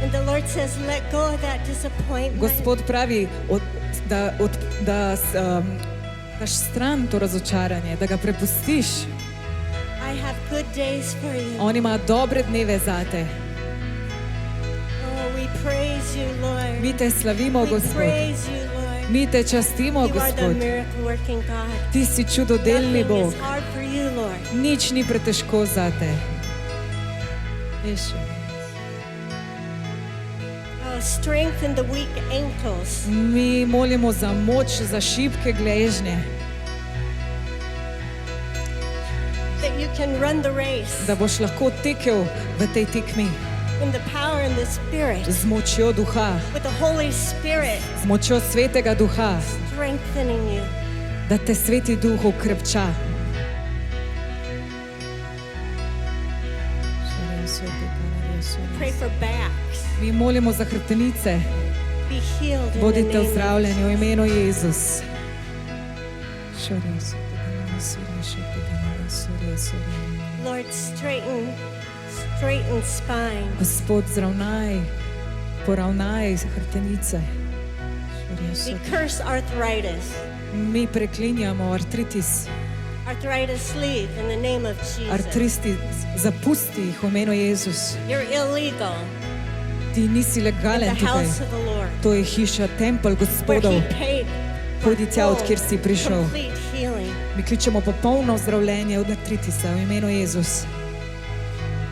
And the Lord says, let go of that disappointment. Gospod pravi, daš stran to razočaranje, da ga prepustiš. I have good days for you. On ima dobre dneve zate. Oh, we praise you, Lord. Mi te slavimo, We Gospod. praise you, Lord. Mi te častimo, You are the Gospod. miracle working God. Ti si čudodelni Nothing Bog. is hard for you, Lord. Nič ni pretežko zate. Strengthen the weak ankles. Mi molimo za moč, za šibke gležnje, That you can run the race da boš lahko tekel v tej tekmi in the power and the Spirit. z močjo duha, With the Holy Spirit z močjo svetega duha, strengthening you. da te sveti duh okrepča. Pray for backs. Mi molimo za hrbtenice. Be healed in the Bodite name of zdravljeni v imenu Jezus. Lord, straighten spine. Gospod, poravnaj hrbtenice. We curse arthritis. Mi preklinjamo artritis. Arthritis leave in the name of Jesus. Artristi, zapusti jih v imenu Jezus. You're illegal Ti nisi in legalen the tukaj. house of the Lord. To je hiša, tempelj Where Gospodov. He paid for Pojdi tja, od kjer si full, prišel. complete healing. Mi kličemo popolno zdravljenje od artritisa v imenu Jezus.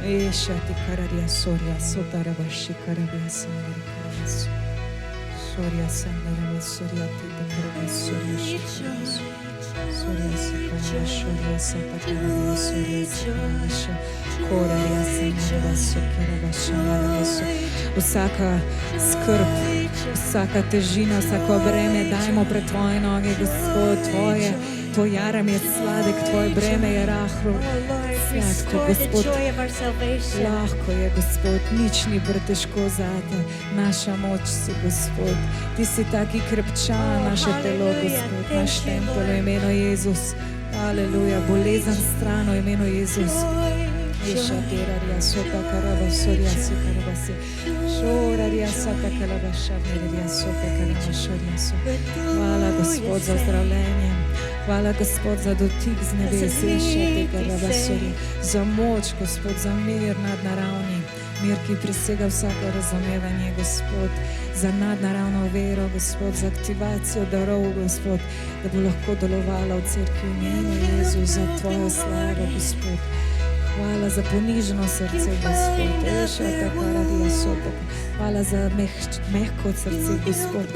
Ešati kararija sorja, sotarava šikarabija sandarika. Sorja sandarava sorja, tita karabija sorja šikarabija. Sorja sikarabija, sorja satakarabija, sorja sikarabija. Korarija sandarava sokarabija, sandarava sorja. Vsaka skrb, vsaka težina, vsako breme dajmo pred tvoje noge, Gospod, tvoj jaram je sladek, tvoje breme je rahlo. Oh Lord, Sladko, restore the Gospod. joy of our salvation. Lahko je, Gospod, nič ni pretežko zate. Naša moč si, Gospod. Ti si taki krepčan, naše telo, Gospod, naš tempelj v imenu Jezus. Aleluja, bolezen stran v imenu Jezus. Iša terarja, sota karaba, sorja si karaba si. Šorarja, sata kalaba, šarnerja, sota kalaba, šorja so. Hvala, Gospod, za zdravljenje. Hvala, Gospod, za dotik z nebes. Iša te karaba, sorja. Za moč, Gospod, za mir nadnaravni. Mir, ki presega vsako razumevanje, Gospod. Za nadnaravno vero, Gospod, za aktivacijo darov, Gospod, da bo lahko delovala v cerkvi v imenu Jezu, za tvojo slavo, Gospod. Hvala za ponižno srce, Gospod. Hvala za mehko srce, Gospod.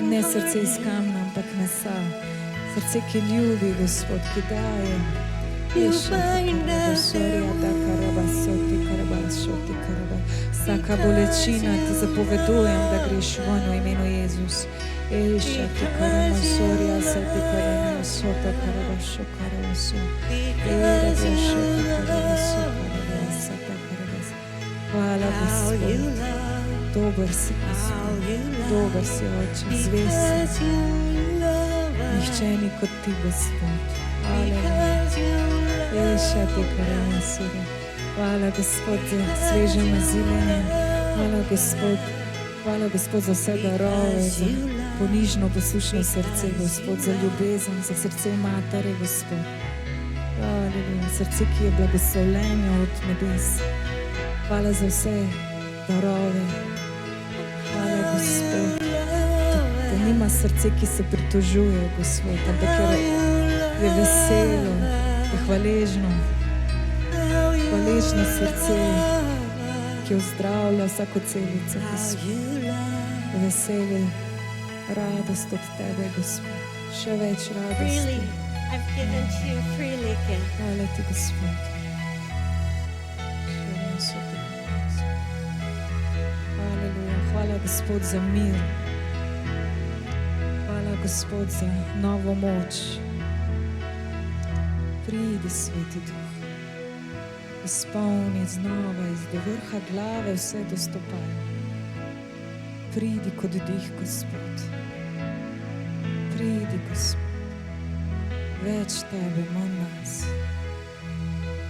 Ne srce iz kamna, ampak mesa. Srce, ki ljubi, Gospod, ki daje. Vsaka bolečina ti zapovedujem, da greš ven v imenu Jezus. Eša ti karama sorja, se ti karama sota karama šokarama so. Hvala, Gospod. Dober si, Gospod. Dober si, Oče, zvest si. Nihče ni kot ti, Gospod. Aleluja. Eša ti karama sorja. Hvala, Gospod, za sveže maziljenje. Hvala, Gospod. Hvala, Gospod, za vse darove, za ponižno, poslušno srce, Gospod, za ljubezen, za srce matere, Gospod. Aleluja, srce, ki je blagoslovljenje od nebes. Hvala za vse darove. Hvala, Gospod, da nima srce, ki se pritožuje, Gospod, ampak je veselo, je hvaležno. Hvaležno srce, ki ozdravlja vsako celico, Gospod. Veselje, radost od tebe, Gospod. Še več radosti. Freely, I've given to you freely gift. Hvala ti, Gospod. Haleluja. Hvala, Gospod, za mir. Hvala, Gospod, za novo moč. Pridi, Sveti Duh. Izpolni znova iz do vrha glave vse do stopal. Pridi kot dih, Gospod. Pridi, Gospod. Več tebe, manj nas.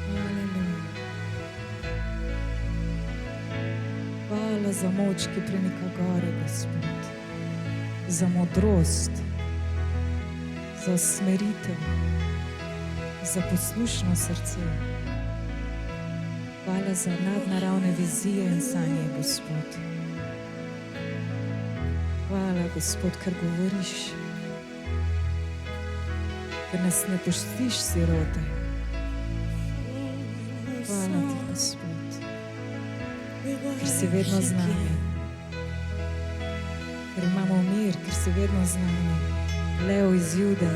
Aleluja. Hvala, Hvala za moč, ki premika gore, Gospod. Za modrost, za smeritev, za poslušno srce. Hvala za nadnaravne vizije in sanje, Gospod. Hvala, Gospod, ker govoriš, ker nas ne pustiš sirote. Hvala ti, Gospod, ker si vedno z nami. Ker imamo mir, ker si vedno z nami. Lev iz Jude,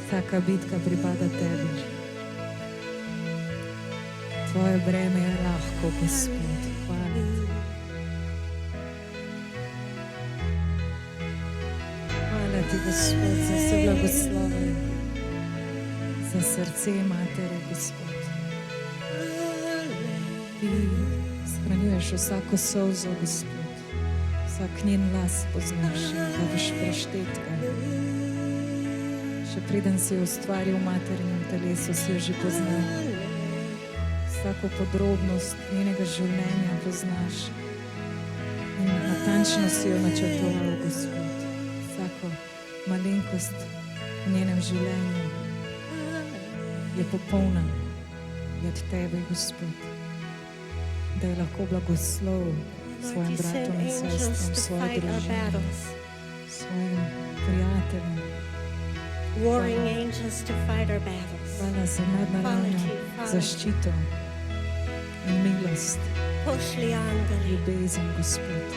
vsaka bitka pripada tebi. Tvoje breme je lahko, Gospod. Hvala ti. Hvala ti, Gospod, za vse blagoslove, za srce matere, Gospod. Ti shranjuješ vsako solzo, Gospod. Vsak njen las poznaš in ga boš preštetkal. Še preden si jo ustvaril v materinem telesu, si jo že poznal. Vsako podrobnost njenega življenja poznaš in natančno si jo načrtoval, Gospod. Vsako malenkost v njenem življenju je popolna od tebe, Gospod. Da je lahko blagoslov svojim bratom in sestram, svoji družini, svojim prijateljem. Warring angels to fight our battles. Hvala za nadnaravno zaščito in milost, Pošli angeli. ljubezen, Gospod.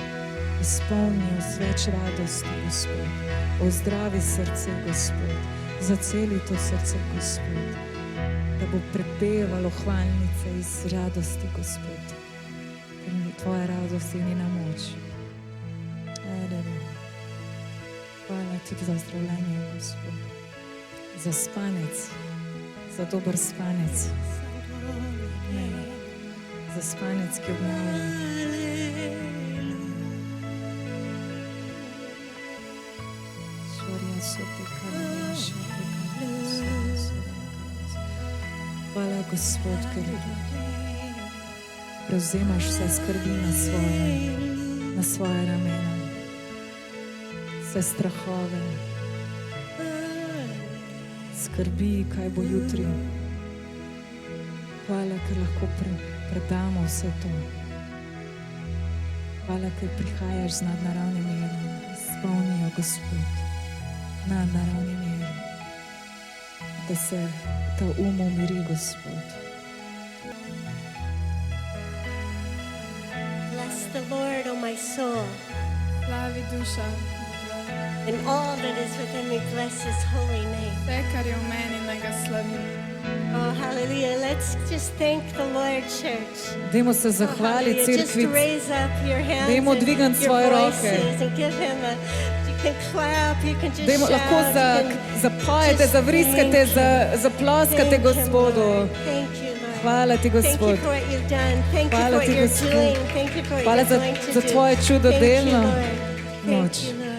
Izpolni z več radosti, Gospod. Ozdravi srce, Gospod. Zaceli to srce, Gospod. Da bo prepevalo hvalnice iz radosti, Gospod. Ker tvoja radost je njena moč. Hvala ti za zdravljenje, Gospod. Za spanec, za dober spanec. Za spanec, ki obnavlja. Hvala, Gospod, ker prevzemaš vse skrbi na svoje ramena, vse strahove, skrbi, kaj bo jutri. Hvala, ker lahko predamo vse to. Hvala, ker prihajaš z nadnaravnim mirom. Izpolnijo, Gospod, nadnaravni mir, da se ta umiri, Gospod. Bless the Lord, O my soul, Slavi duša, and all that is within me, bless his holy name. vse, kar je v meni, naj ga slavim. Oh, hallelujah. Let's just thank the Lord, church. Dajmo se Oh, zahvaliti hallelujah. Just cerkvi. raise up your hands Dajmo and dvigniti your svoje roke. voices and give him a, you can clap, you can just Dajmo shout. lahko you can zapojete, just zavriskate, thank zaploskate Thank you, Gospodu. Lord. Thank you, Lord. Hvala ti, Thank you Gospod. for what you've done. Thank you Hvala for what ti, you're Gospod. doing. Thank you for what Hvala you're going to za do. tvoje čudodelno Thank you, Lord. moč. Thank you, Lord.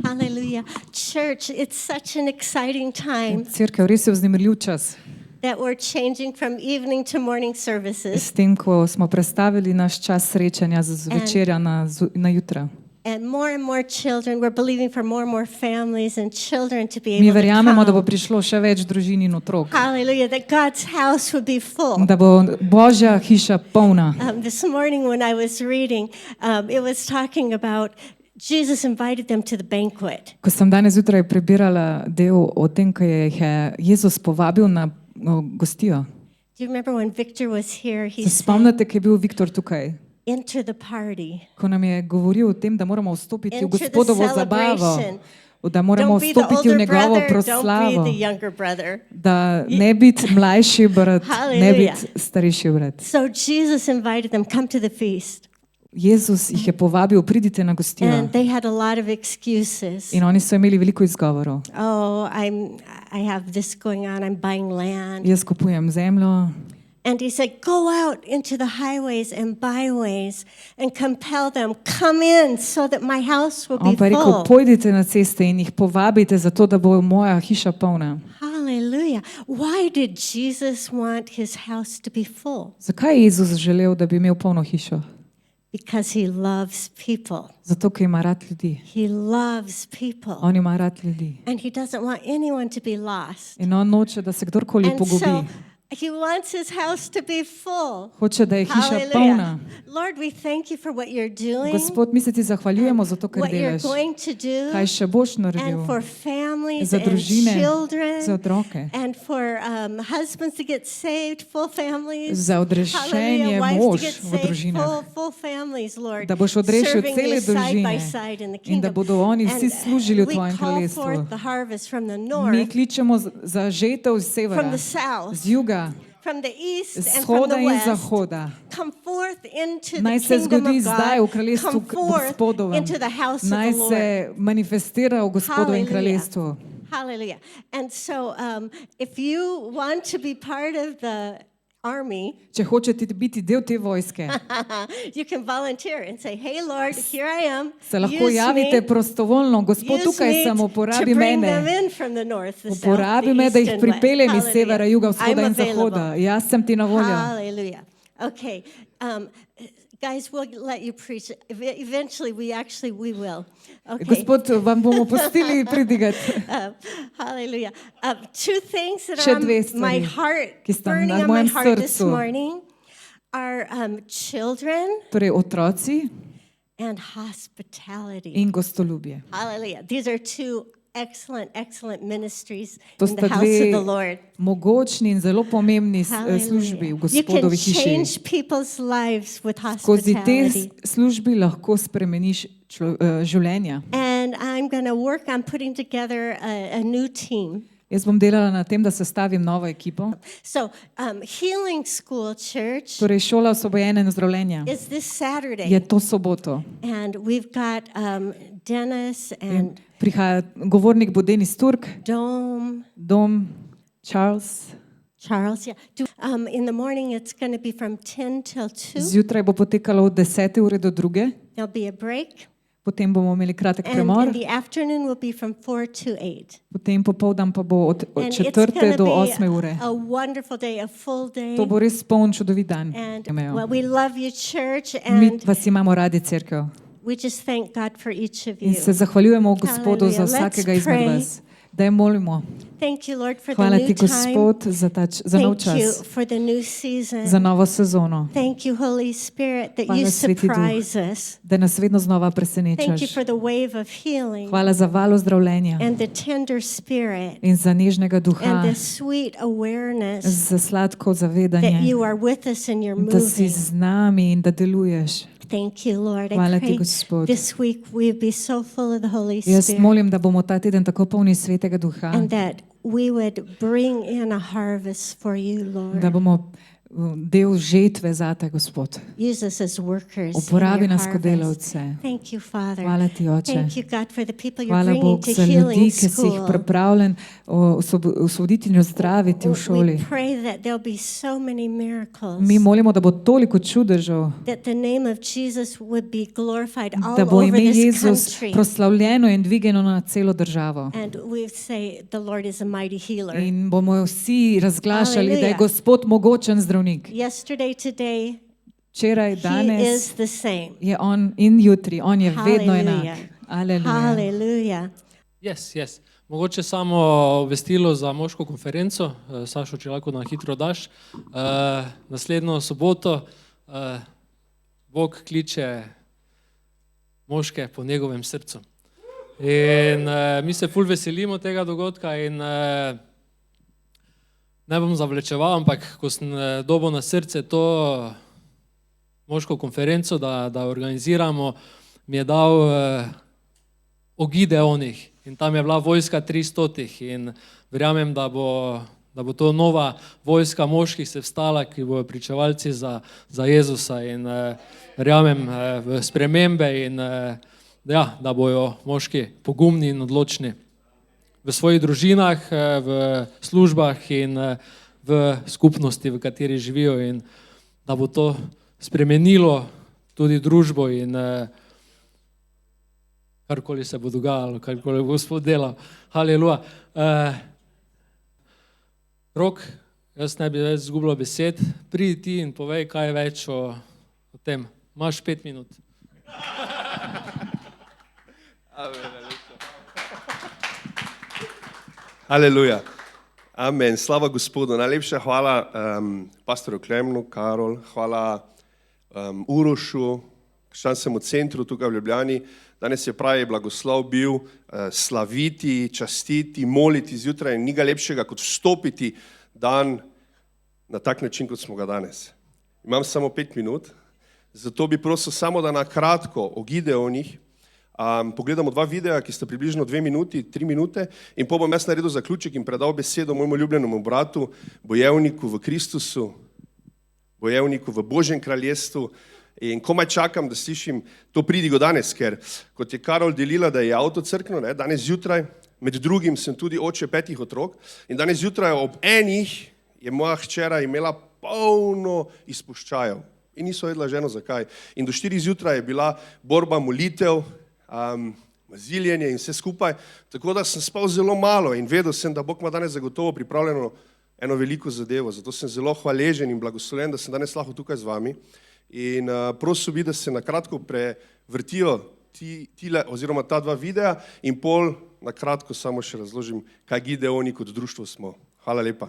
Hallelujah. Church, it's such an exciting time Cerkev, res je vznemirljiv čas. that we're changing from evening to morning services. S tem, ko smo prestavili naš čas srečanja z večerja na jutra. And more children, we're believing for more families and children to be Mi able to verjamemo, da bo come. prišlo še več družin in otrok. Hallelujah, that God's house would be full. Da bo Božja hiša polna. This morning when I was reading, it was talking about Jesus invited them to the banquet. Ko sem danes zjutraj prebirala del o tem, ko jih je Jezus povabil na gostijo. Do you remember when Victor was here? He Se said, spomnite, ko je bil Viktor tukaj? enter the party. Ko nam je govoril o tem, da moramo vstopiti v Enter the Gospodovo zabavo, celebration. da moramo Don't be the vstopiti v older njegovo brother, don't proslavo, be the younger brother. da ne biti mlajši brat, ne Hallelujah. biti starejši brat. So Jesus invited them, come to the feast. Jezus jih je povabil, pridite na gostijo. And they had a lot of excuses. In oni so imeli veliko izgovorov. Oh, I have this going on, I'm buying land. Jaz kupujem zemljo. And he said, go out into the highways and byways and compel them, come in so that my house will be On pa je rekel, full. pojdite na ceste in jih povabite zato, da bo moja hiša polna. Hallelujah. Why did Jesus want his house to be full? Zakaj je Jezus želel, da bi imel polno hišo? because he loves people. Zato, ker ima rad ljudi. He loves people. On ima rad ljudi. And he doesn't want anyone to be lost. In on noče, da se kdorkoli And so pogubi. he wants his house to be full. Hoče, da je hiša Hallelujah. polna. Lord, we thank you for what you're doing, Gospod, mi se ti zahvaljujemo za to, kar what you're delaš. going to do, Kaj še boš naredil and for families za and družine, children, za otroke, and for husbands to get saved, full families. za odrešenje Hallelujah. Wives to mož get v saved, družinah. full families, Lord. Da boš odrešil Serving cele you side by družine side in the in da kingdom. bodo oni vsi And, služili v we tvojem call kraljestvu. forth the harvest from the Mi north, kličemo za žetev z from severa, the south, z juga, from the east, z and from vzhoda the in west. zahoda. Come forth into Naj the se kingdom zgodi of zdaj v God. kraljestvu Come forth Gospodovem. into the house of Naj the Lord. se manifestira v Gospodovem Hallelujah. kraljestvu. Hallelujah. And so if you want to be part of the army, Če hočete biti del te vojske, you can volunteer and say, hey, Lord, here I am. se lahko Use javite me. prostovoljno. Gospod, Use tukaj me sem, to uporabi bring them mene. in from the north, the south, Uporabi the me, east da jih and west. pripeljem iz severa, Hallelujah. juga, vzhoda I'm in zahoda. available. Jaz sem ti na voljo. Hallelujah. Okay. Guys, we'll let you preach. Eventually, we will. Okay. Gospod, vam bomo pustili pridigati. Hallelujah. Two things that Še are dve on my stvari, heart, ki sta burning na on my mojem heart this srcu. morning are children Torej otroci and hospitality. in gostoljubje. Hallelujah. These are two excellent ministries To in the sta house of the dve Lord. mogočni in zelo pomembni službi v Hallelujah. You can Gospodovi hiši. change people's lives with Skozi te hospitality. službi lahko spremeniš življenja. And I'm going to work on putting together a new team. Jaz bom delala na tem, da sestavim novo ekipo. So, Healing School Church Torej šola osvobojenja in zdravljenja is this Saturday. je to soboto. And we've got Dennis and Prihaja govornik bo Denis Turk, Dom Charles. Charles, yeah. In the morning, it's going to be from 10 till 2. Zjutraj bo potekalo od 10. ure do 2. There'll be a break. Potem bomo imeli kratek And premor. in the afternoon will be from 4 to 8. Potem popoldan pa bo od And it's 4. going do to 8. be ure. a wonderful day, a full day. To bo res poln čudovit dan. And Imajo. well, we love you, church, Mi and vas imamo radi, cerkev. we just thank God for each of In you. se zahvaljujemo Gospodu za Hallelujah. vsakega Let's izmed pray. vas. Daj molimo. Thank you, Lord, for the Hvala new ti, time. Gospod, za nov Thank you čas, for the new season. za novo sezono. Thank you, Holy Spirit, that Hvala, you Sveti Duh. surprise us. Da nas vedno znova Thank you presenečaš. for the wave of healing Hvala za val ozdravljenja and the tender spirit in za nežnega duha, and the sweet awareness za sladko that zavedanje, you are with us and you're da si moving. z nami in da deluješ. Thank you, Lord. Hvala I ti, pray Gospod. this week we'll be so full of the Holy Jaz Spirit molim, da bomo ta teden tako polni Svetega Duha, and that we would bring in a harvest for you, Lord. da bomo del žetve zate, Gospod. Use us as workers Uporabi in your nas kot harvest. delavce. Thank you, Father. Hvala ti, Oče. Thank you, God, for the people you're Hvala bringing Bog to za ljudi, healing ki si jih school. pripravljen osvoboditi in ozdraviti v We šoli. pray that there'll be so many miracles, Mi molimo, da bo toliko čudežev, that the name of Jesus would be glorified all da bo over ime this Jezus country. proslavljeno in dvigeno na celo državo. And we say the Lord is a mighty healer. In bomo vsi razglašali, da je Hallelujah. Gospod mogočen zdravnik. Yesterday, today, Včeraj, He is danes the same. je on in jutri, on je vedno Hallelujah. enak. Aleluja. Hallelujah. Yes. Mogoče samo obvestilo za moško konferenco, Sašo, če lahko na hitro daš. Naslednjo soboto Bog kliče moške po njegovem srcu. In mi se ful veselimo tega dogodka in ne bom zavlečeval, ampak ko sem dobil na srce to moško konferenco, da organiziramo, mi je dal o Gideonih in tam je bila vojska 300 in verjamem, da bo to nova vojska moških se vstala, ki bojo pričevalci za Jezusa in verjamem v spremembe in da bojo moški pogumni in odločni v svojih družinah, v službah in v skupnosti, v kateri živijo in da bo to spremenilo tudi družbo in karkoli se bo dogajalo, karkoli bo Gospod delal. Haleluja. Rok, jaz ne bi več zgubljal besed, pridi ti in povej kaj več o tem. Imaš 5 minut. Aleluja. Amen. Slava Gospodu. Najlepša hvala pastorju Klemnu, Karol, hvala Urošu, krščanskemu centru tukaj v Ljubljani. Danes je pravi blagoslov bil slaviti, častiti, moliti zjutraj in ni ga lepšega kot vstopiti dan na tak način, kot smo ga danes. Imam samo 5 minut, zato bi prosil samo, da na kratko o Gideonih pogledamo 2 videa, ki sta približno 2 minuti, 3 minute in po bom jaz naredil zaključek in predal besedo mojemu ljubljenemu bratu, bojevniku v Kristusu, bojevniku v Božjem kraljestvu in komaj čakam, da slišim to pridigo danes, ker kot je Karol delila, da je avto crkno, danes zjutraj, med drugim sem tudi oče 5 otrok in danes zjutraj ob 1 je moja hčera imela polno izpuščajev in niso vedela ženo zakaj. In do 4 zjutraj je bila borba, molitev, maziljenje in vse skupaj, tako da sem spal zelo malo in vedel sem, da Bog ima danes zagotovo pripravljeno eno veliko zadevo. Zato sem zelo hvaležen in blagoslovljen, da sem danes lahko tukaj z vami. In prosil bi, da se na kratko prevrtijo oziroma ta 2 videa in pol na kratko samo še razložim, kaj Gideoni kot društvo smo. Hvala lepa.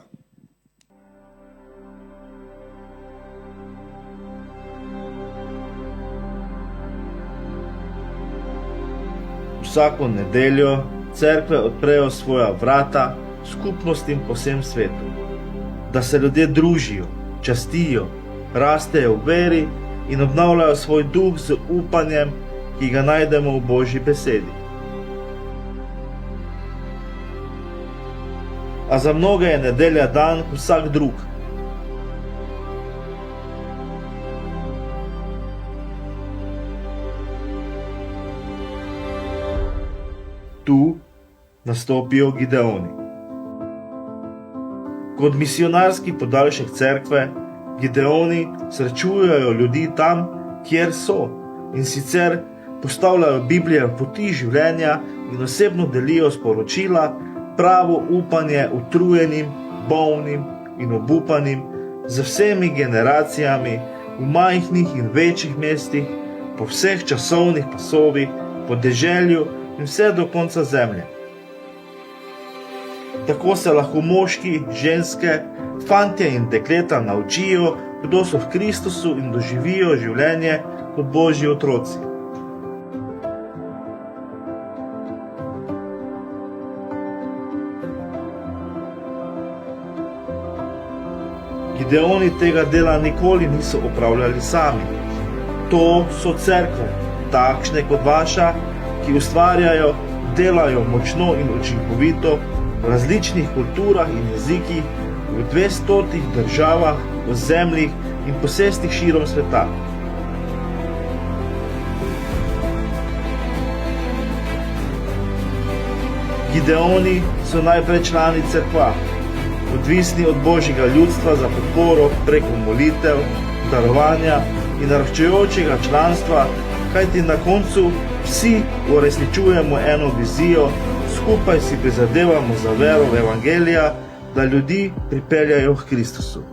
Vsako nedeljo cerkve odprejo svoja vrata skupnostim po vsem svetu, da se ljudje družijo, častijo, rastejo v veri in obnavljajo svoj duh z upanjem, ki ga najdemo v Božji besedi. A za mnoge je nedelja dan vsak drug. Tu nastopijo Gideoni. Kot misionarski podaljšek cerkve, Gideoni srečujejo ljudi tam, kjer so, in sicer postavljajo Biblijo v poti življenja in osebno delijo sporočila, pravo upanje utrujenim, bolnim in obupanim, z vsemi generacijami, v majhnih in večjih mestih, po vseh časovnih pasovih, po deželju in vse do konca zemlje. Tako se lahko moški, ženske, fantje in dekleta naučijo, kdo so v Kristusu in doživijo življenje kot Božji otroci. Gideoni tega dela nikoli niso opravljali sami. To so cerkve, takšne kot vaša, ki ustvarjajo, delajo močno in učinkovito v različnih kulturah in jezikih, v 200 državah, ozemljih in posestih širom sveta. Gideoni so najprej člani cerkva, odvisni od Božjega ljudstva za podporo preko molitev, darovanja in naraščajočega članstva, kajti na koncu vsi uresničujemo eno vizijo, skupaj si prizadevamo za vero v Evangelija, da ljudi pripeljajo k Kristusu.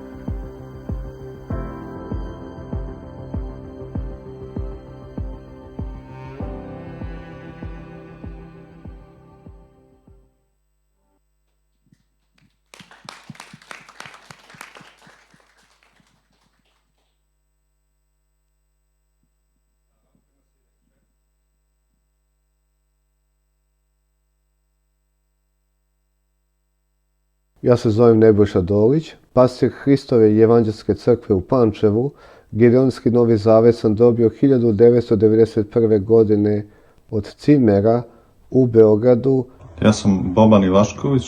Ja se zovem Nebojša Dolić, pastir Hristove evanđelske crkve u Pančevu. Gideonski Novi Zavet sam dobio 1991. godine od Cimera u Beogradu. Ja sam Boban Ivašković,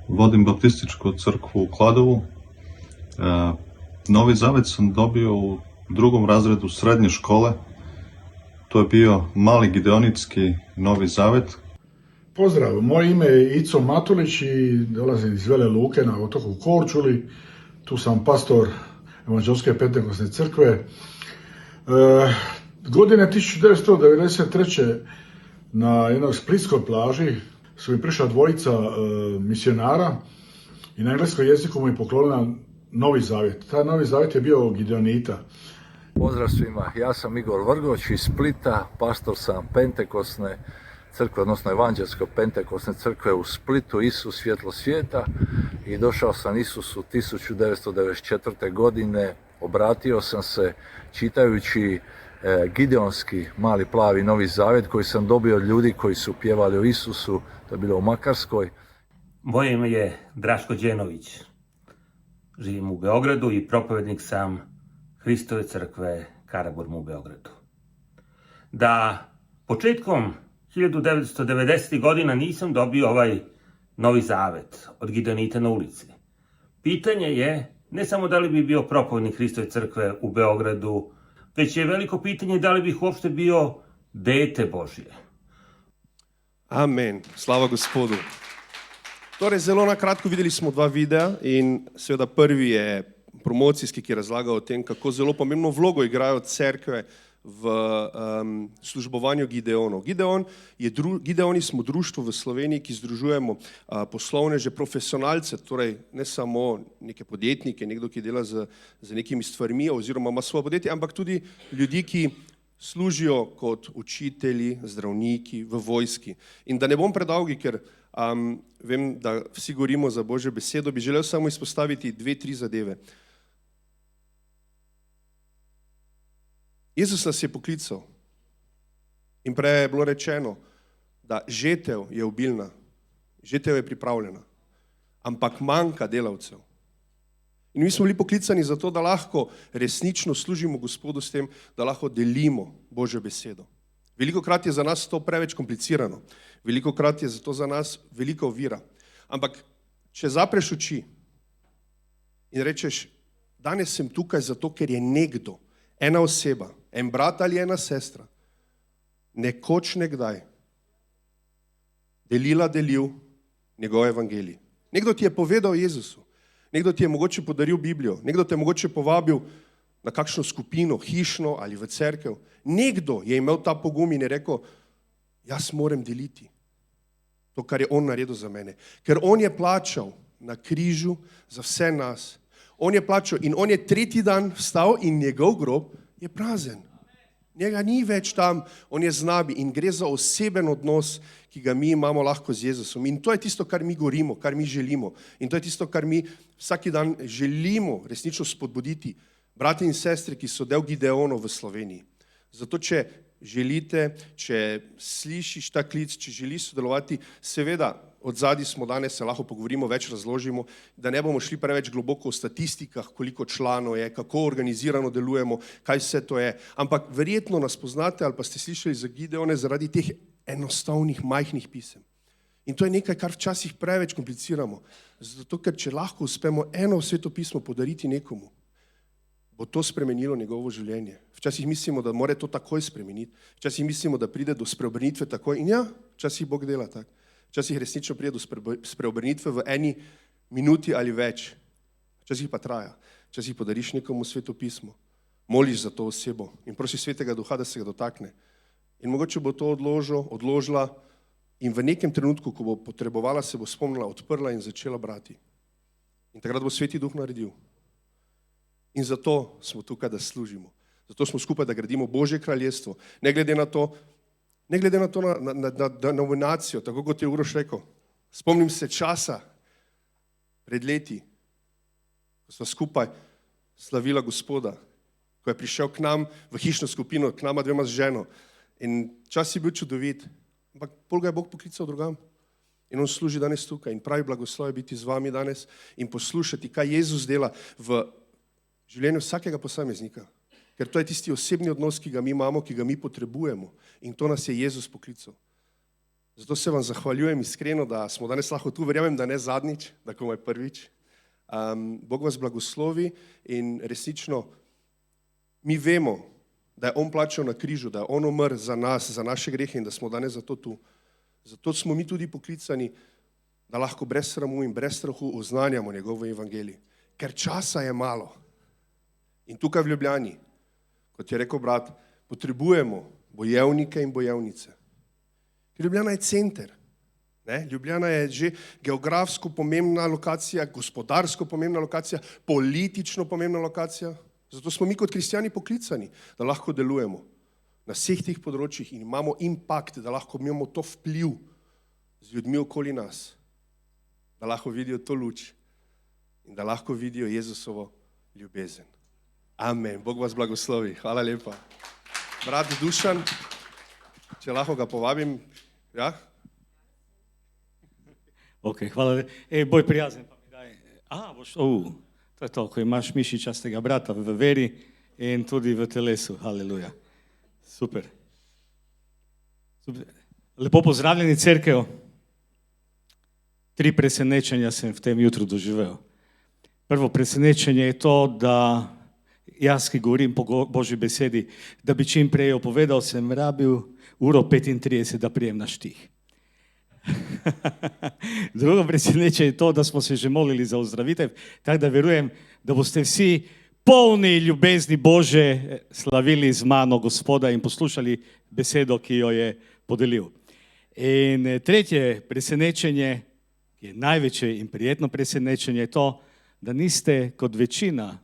vodim baptističku crkvu u Kladovu. Novi Zavet sam dobio u 2. razredu srednje škole. To je bio mali gideonitski Novi Zavet. Pozdrav, moje ime je Ico Matulić i dolazim iz Vele Luke na otoku Korčuli. Tu sam pastor Evanđelske pentekosne crkve. Godine 1993. na jednoj splitskoj plaži su mi prišla dvojica misionara i na engleskom jeziku mu je poklonila Novi Zavjet. Taj Novi Zavjet je bio Gideonita. Pozdrav svima, ja sam Igor Vrgoć iz Splita, pastor sam Pentekosne crkve, odnosno Evanđelsko-Pentekosne crkve u Splitu, Isus svjetlo svijeta, i došao sam Isusu 1994. godine, obratio sam se čitajući Gideonski mali plavi Novi Zavjet koji sam dobio od ljudi koji su pjevali o Isusu, to je bilo u Makarskoj. Moje ime je Draško Đenović. Živim u Beogradu i propovednik sam Hristove crkve Karaburma u Beogradu. Da početkom 1990. godina nisam dobio ovaj Novi Zavet od Gideonita na ulici. Pitanje je ne samo da li bi bio propovednik Hristove crkve u Beogradu, već je veliko pitanje da li bih uopšte bio dete Božje. Amen, slava Gospodu. Torej, zelo na kratko videli smo dva videa in seveda prvi je promocijski, ki razlaga o tem, kako zelo pomembno vlogo igrajo cerkve v službovanju Gideonov. Gideoni smo društvo v Sloveniji, ki združujemo poslovneže, profesionalce, torej ne samo neke podjetnike, nekdo, ki dela z nekimi stvarmi oziroma ima svoje podjetje, ampak tudi ljudi, ki služijo kot učitelji, zdravniki v vojski. In da ne bom predolgi, ker vem, da vsi govorimo za Božjo besedo, bi želel samo izpostaviti 2-3 zadeve. Jezus nas je poklical in prej je bilo rečeno, da žetev je obilna, žetev je pripravljena, ampak manjka delavcev. In mi smo bili poklicani zato, da lahko resnično služimo Gospodu s tem, da lahko delimo Božjo besedo. Velikokrat je za nas to preveč komplicirano, velikokrat je zato za nas velika ovira. Ampak, če zapreš oči in rečeš, danes sem tukaj zato, ker je nekdo, ena oseba, en brat ali ena sestra, nekoč nekdaj delil njegov evangelij. Nekdo ti je povedal o Jezusu, nekdo ti je mogoče podaril Biblijo, nekdo te je mogoče povabil na kakšno skupino, hišno ali v cerkev. Nekdo je imel ta pogum in je rekel, jaz moram deliti to, kar je on naredil za mene. Ker on je plačal na križu za vse nas. On je plačal in on je tretji dan vstal in njegov grob je prazen. Njega ni več tam, on je z nami in gre za oseben odnos, ki ga mi imamo lahko z Jezusom. In to je tisto, kar mi govorimo, kar mi želimo. In to je tisto, kar mi vsaki dan želimo resnično spodbuditi. Brati in sestre, ki so del Gideonov v Sloveniji. Zato, če želite, če slišiš ta klic, če želiš sodelovati, seveda, od zadaj smo danes, se lahko pogovorimo, več razložimo, da ne bomo šli preveč globoko v statistikah, koliko članov je, kako organizirano delujemo, kaj vse to je. Ampak verjetno nas poznate ali pa ste slišali za Gideone zaradi teh enostavnih, majhnih pisem. In to je nekaj, kar včasih preveč kompliciramo. Zato, ker če lahko uspemo eno sveto pismo podariti nekomu, bo to spremenilo njegovo življenje. Včasih mislimo, da mora to takoj spremeniti. Včasih mislimo, da pride do spreobrnitve takoj. In ja, včasih Bog dela tako. Včasih resnično pride do spreobrnitve v eni minuti ali več. Včasih pa traja. Včasih podariš nekomu sveto pismo. Moliš za to osebo in prosiš Svetega Duha, da se ga dotakne. In mogoče bo to odložila in v nekem trenutku, ko bo potrebovala, se bo spomnila, odprla in začela brati. In takrat bo Sveti Duh naredil. In zato smo tukaj, da služimo. Zato smo skupaj, da gradimo Božje kraljestvo. Ne glede na to, na nominacijo, tako kot je Uroš rekel. Spomnim se časa pred leti, ko smo skupaj slavila Gospoda, ko je prišel k nam v hišno skupino, k nama dvema z ženo. In čas je bil čudovit, ampak pol ga je Bog poklical drugam. In on služi danes tukaj in pravi blagoslov je biti z vami danes in poslušati, kaj Jezus dela v življenju vsakega posameznika. Ker to je tisti osebni odnos, ki ga mi imamo, ki ga mi potrebujemo. In to nas je Jezus poklical. Zato se vam zahvaljujem iskreno, da smo danes lahko tu. Verjamem, da ne zadnjič, da komaj prvič. Bog vas blagoslovi in resnično mi vemo, da je on plačal na križu, da je on umrl za nas, za naše grehe in da smo danes zato tu. Zato smo mi tudi poklicani, da lahko brez sramu in brez strahu oznanjamo njegovo evangelij. Ker časa je malo. In tukaj v Ljubljani, kot je rekel brat, potrebujemo bojevnike in bojevnice. Ker Ljubljana je center. Ljubljana je že geografsko pomembna lokacija, gospodarsko pomembna lokacija, politično pomembna lokacija. Zato smo mi kot kristjani poklicani, da lahko delujemo na vseh teh področjih in imamo impact, da lahko imamo to vpliv z ljudmi okoli nas, da lahko vidijo to luč in da lahko vidijo Jezusovo ljubezen. Amen. Bog vas blagoslovi. Hvala lepa. Brat Dušan, če lahko ga povabim. Ja? Ok, hvala. Boj prijazen pa mi daj. To je to, ko imaš mišičastega brata v veri in tudi v telesu. Haleluja. Super. Lepo pozdravljeni, cerkev. 3 presenečenja sem v tem jutru doživel. Prvo presenečenje je to, da jaz, ki govorim po Božji besedi, da bi čim prej opovedal, sem rabil 1:35, da prijem na štih. Drugo presenečenje je to, da smo se že molili za ozdravitev, tako da verujem, da boste vsi polni ljubezni Božje slavili z mano Gospoda in poslušali besedo, ki jo je podelil. In tretje presenečenje, ki je največje in prijetno presenečenje, je to, da niste kot večina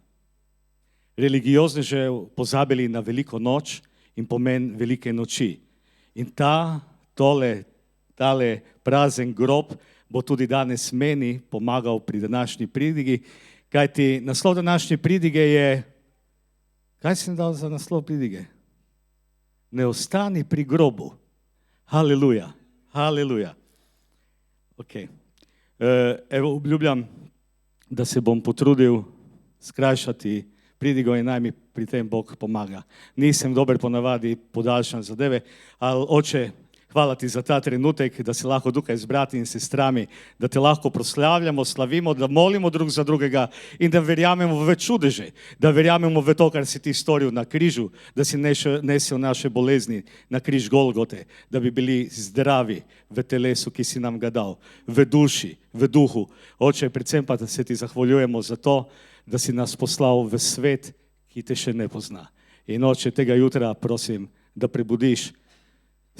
religioznežev pozabili na veliko noč in pomen velike noči. In tale prazen grob bo tudi danes meni pomagal pri današnji pridigi, kajti naslov današnje pridige je, kaj sem dal za naslov pridige? Ne ostani pri grobu. Haleluja, haleluja. Ok. Evo, obljubljam, da se bom potrudil skrajšati pridigo in naj mi pri tem Bog pomaga. Nisem dober ponavadi podaljšan zadeve, ali oče, hvala ti za ta trenutek, da se lahko tukaj z brati in sestrami, da te lahko proslavljamo, slavimo, da molimo drug za drugega in da verjamemo v čudeže, da verjamemo v to, kar si ti storil na križu, da si nesel naše bolezni na križ Golgote, da bi bili zdravi v telesu, ki si nam ga dal, v duši, v duhu. Oče, predvsem pa, da se ti zahvaljujemo za to, da si nas poslal v svet, ki te še ne pozna. In oče, tega jutra prosim, da prebudiš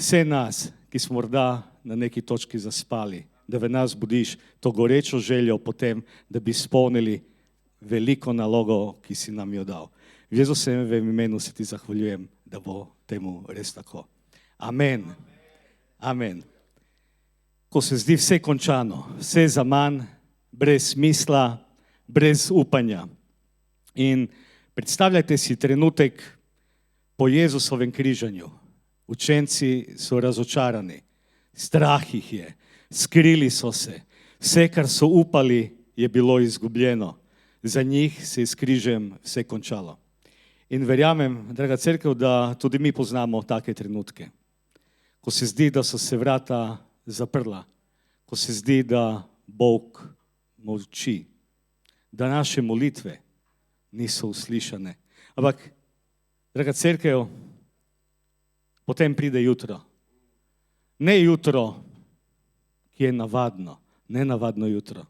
vse nas, ki smo morda na neki točki zaspali, da v nas budiš to gorečo željo potem, da bi izpolnili veliko nalogo, ki si nam jo dal. V Jezusovem imenu se ti zahvaljujem, da bo temu res tako. Amen. Amen. Ko se zdi vse končano, vse zaman, brez smisla, brez upanja. In predstavljajte si trenutek po Jezusovem križanju. Učenci so razočarani, strah jih je, skrili so se, vse, kar so upali, je bilo izgubljeno. Za njih se je s križem vse končalo. In verjamem, draga cerkev, da tudi mi poznamo take trenutke, ko se zdi, da so se vrata zaprla, ko se zdi, da Bog molči, da naše molitve niso uslišane. Ampak, draga cerkev, potem pride jutro. Ne jutro, ki je navadno, nenavadno jutro.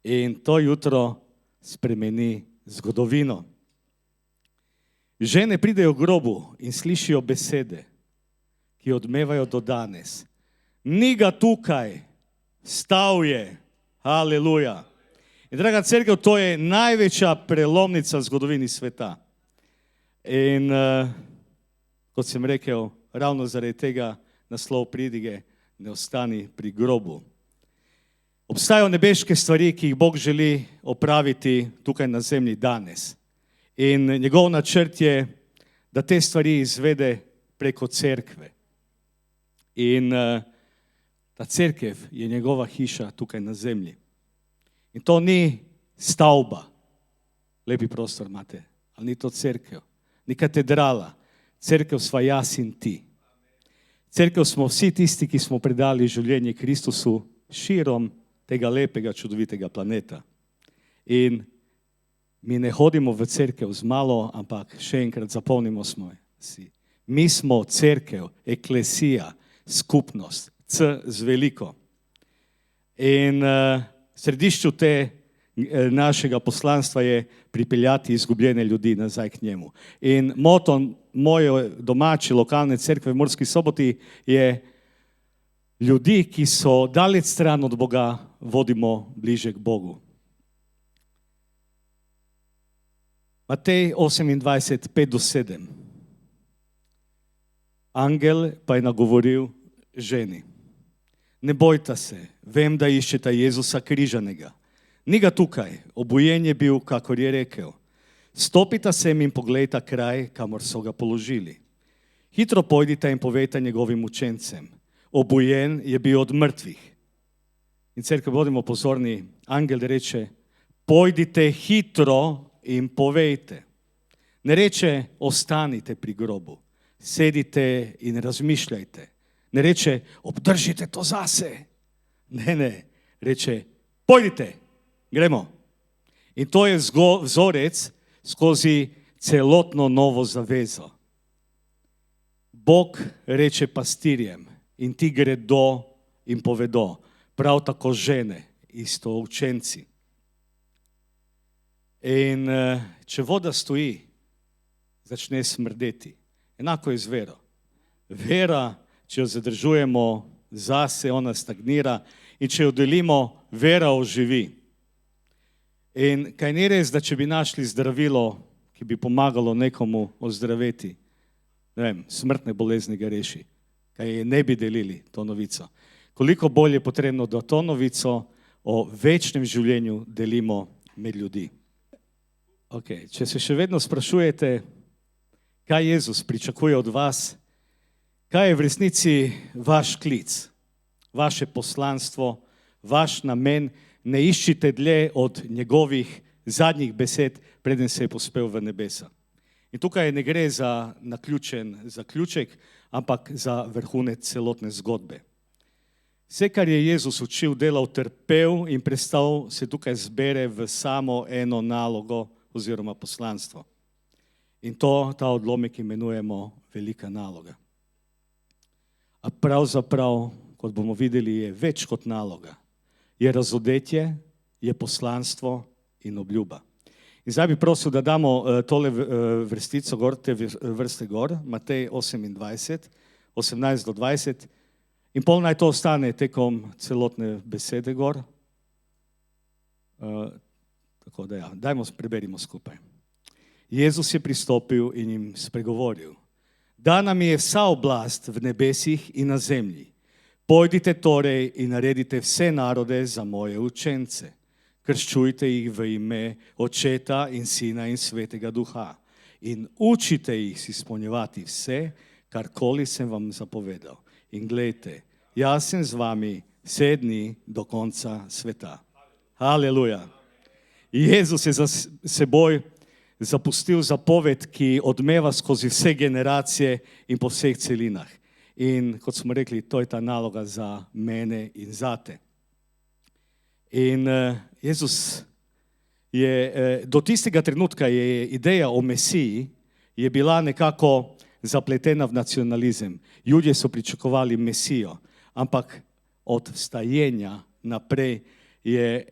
In to jutro spremeni zgodovino. Žene pridejo v grobu in slišijo besede, ki odmevajo do danes. Ni ga tukaj, vstal je. Haleluja. In draga cerkev, to je največja prelomnica v zgodovini sveta. In kot sem rekel, ravno zaradi tega naslov pridige ne ostani pri grobu. Obstajajo nebeške stvari, ki jih Bog želi opraviti tukaj na zemlji danes. In njegov načrt je, da te stvari izvede preko cerkve. In ta cerkev je njegova hiša tukaj na zemlji. In to ni stavba, lepi prostor imate, ali ni to cerkev, ni katedrala. Cerkev sva jaz in ti. Cerkev smo vsi tisti, ki smo predali življenje Kristusu širom tega lepega, čudovitega planeta. In mi ne hodimo v cerkev z malo, ampak še enkrat zapomnimo smo si. Mi smo cerkev, eklesija, skupnost, C z veliko. In v središču našega poslanstva je pripeljati izgubljene ljudi nazaj k njemu. In moto moje domače lokalne cerkve v Murski Soboti je ljudi, ki so daleč stran od Boga, vodimo bliže k Bogu. Matej 28, 5-7. Angel pa je nagovoril ženi. Ne bojta se, vem, da iščeta Jezusa križanega. Ni ga tukaj, obujen je bil, kakor je rekel. Stopita sem in poglejta kraj, kamor so ga položili. Hitro pojdite in povejte njegovim učencem. Obujen je bil od mrtvih. In cerkev, bodimo pozorni, angel reče, pojdite hitro in povejte. Ne reče, ostanite pri grobu, sedite in razmišljajte. Ne reče, obdržite to zase. Ne, reče, pojdite, gremo. In to je vzorec skozi celotno novo zavezo. Bog reče pastirjem in ti gredo in povedo, prav tako žene, isto učenci. In če voda stoji, začne smrdeti. Enako je z vero. Vera, če jo zadržujemo zase, ona stagnira, in če jo delimo, vera oživi. In kaj ni res, da če bi našli zdravilo, ki bi pomagalo nekomu ozdraveti, ne vem, smrtne bolezni ga reši, kaj je ne bi delili to novico. Koliko bolj je potrebno, da to novico o večnem življenju delimo med ljudi. Okay. Če se še vedno sprašujete, kaj Jezus pričakuje od vas, kaj je v resnici vaš klic, vaše poslanstvo, vaš namen, ne iščite dlje od njegovih zadnjih besed, preden se je povzpel v nebesa. In tukaj ne gre za naključen zaključek, ampak za vrhunec celotne zgodbe. Vse, kar je Jezus učil, delal, trpel in prestal, se tukaj zbere v samo eno nalogo oziroma poslanstvo. In ta odlomek imenujemo velika naloga. A pravzaprav, kot bomo videli, je več kot naloga. Je razodetje, je poslanstvo in obljuba. In zdaj bi prosil, da damo tole vrstico gor, te vrste gor, Matej 28, 18-20, in pol naj to ostane tekom celotne besede gor. Tako da ja, preberimo skupaj. Jezus je pristopil in jim spregovoril. Dana mi je vsa oblast v nebesih in na zemlji. Pojdite torej in naredite vse narode za moje učence. Krščujte jih v ime Očeta in Sina in Svetega Duha. In učite jih izpolnjevati vse, karkoli sem vam zapovedal. In glejte, jaz sem z vami vse dni do konca sveta. Haleluja. Jezus je za seboj zapustil zapoved, ki odmeva skozi vse generacije in po vseh celinah. In kot smo rekli, to je ta naloga za mene in zate. In Jezus je, do tistega trenutka je ideja o Mesiji je bila nekako zapletena v nacionalizem. Ljudje so pričakovali Mesijo, ampak od vstajenja naprej je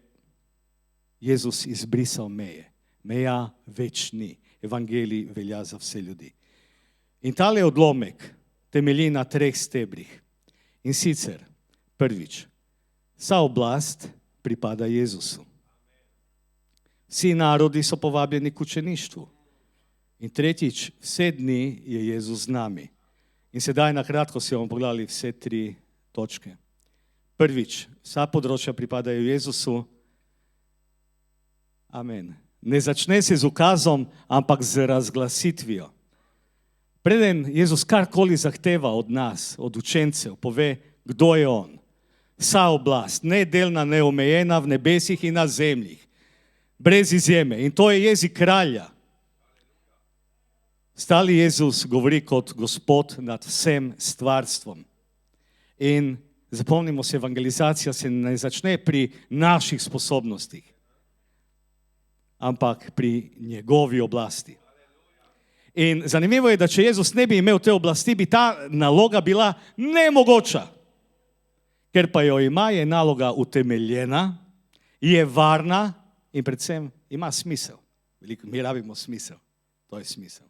Jezus izbrisal meje. Meja več ni. Evangelij velja za vse ljudi. In tale odlomek temelji na 3 stebrih. In sicer, prvič, vsa oblast pripada Jezusu. Vsi narodi so povabljeni k učeništvu. In tretjič, vse dni je Jezus z nami. In sedaj na kratko si bomo pogledali vse 3 točke. Prvič, vsa področja pripadajo Jezusu. Amen. Ne začne se z ukazom, ampak z razglasitvijo. Preden Jezus karkoli zahteva od nas, od učencev, pove, kdo je on. Vsa oblast, nedelna, neomejena v nebesih in na zemljih. Brez izjeme. In to je jezik kralja. Stali Jezus govori kot Gospod nad vsem stvarstvom. In zapomnimo se, evangelizacija se ne začne pri naših sposobnostih, ampak pri njegovi oblasti. In zanimivo je, da če Jezus ne bi imel te oblasti, bi ta naloga bila nemogoča. Ker pa jo ima, je naloga utemeljena, je varna in predvsem ima smisel. Mi rabimo smisel. To je smisel.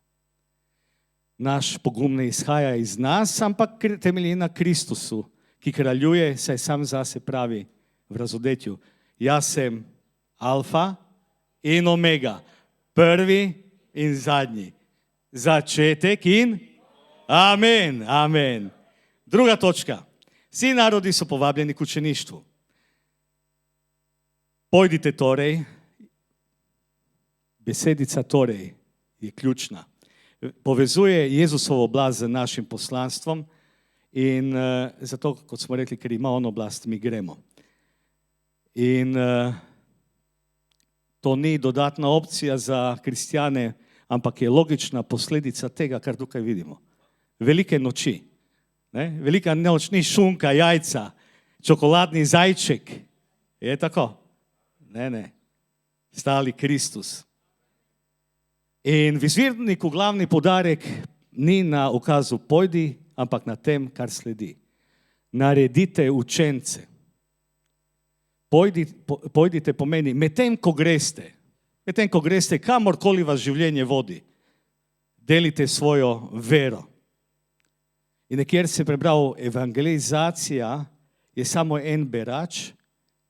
Naš pogum ne izhaja iz nas, ampak temelji na Kristusu, ki kraljuje, saj sam zase pravi v razodetju. Jaz sem alfa in omega, prvi in zadnji. Začetek in amen, amen. Druga točka. Vsi narodi so povabljeni k učeništvu. Pojdite torej. Besedica torej je ključna. Povezuje Jezusovo oblast z našim poslanstvom in zato, kot smo rekli, ker ima on oblast, mi gremo. In to ni dodatna opcija za kristjane, ampak je logična posledica tega, kar tukaj vidimo. Velike noči. Ne? Velika noč ni šunka, jajca, čokoladni zajček. Je tako? Ne. Stali Kristus. In v izvirniku glavni poudarek ni na ukazu pojdi, ampak na tem, kar sledi. Naredite učence. Pojdite pomeni, medtem ko greste, kamorkoli vas življenje vodi, delite svojo vero. In nekjer se je prebral, evangelizacija je samo en berač,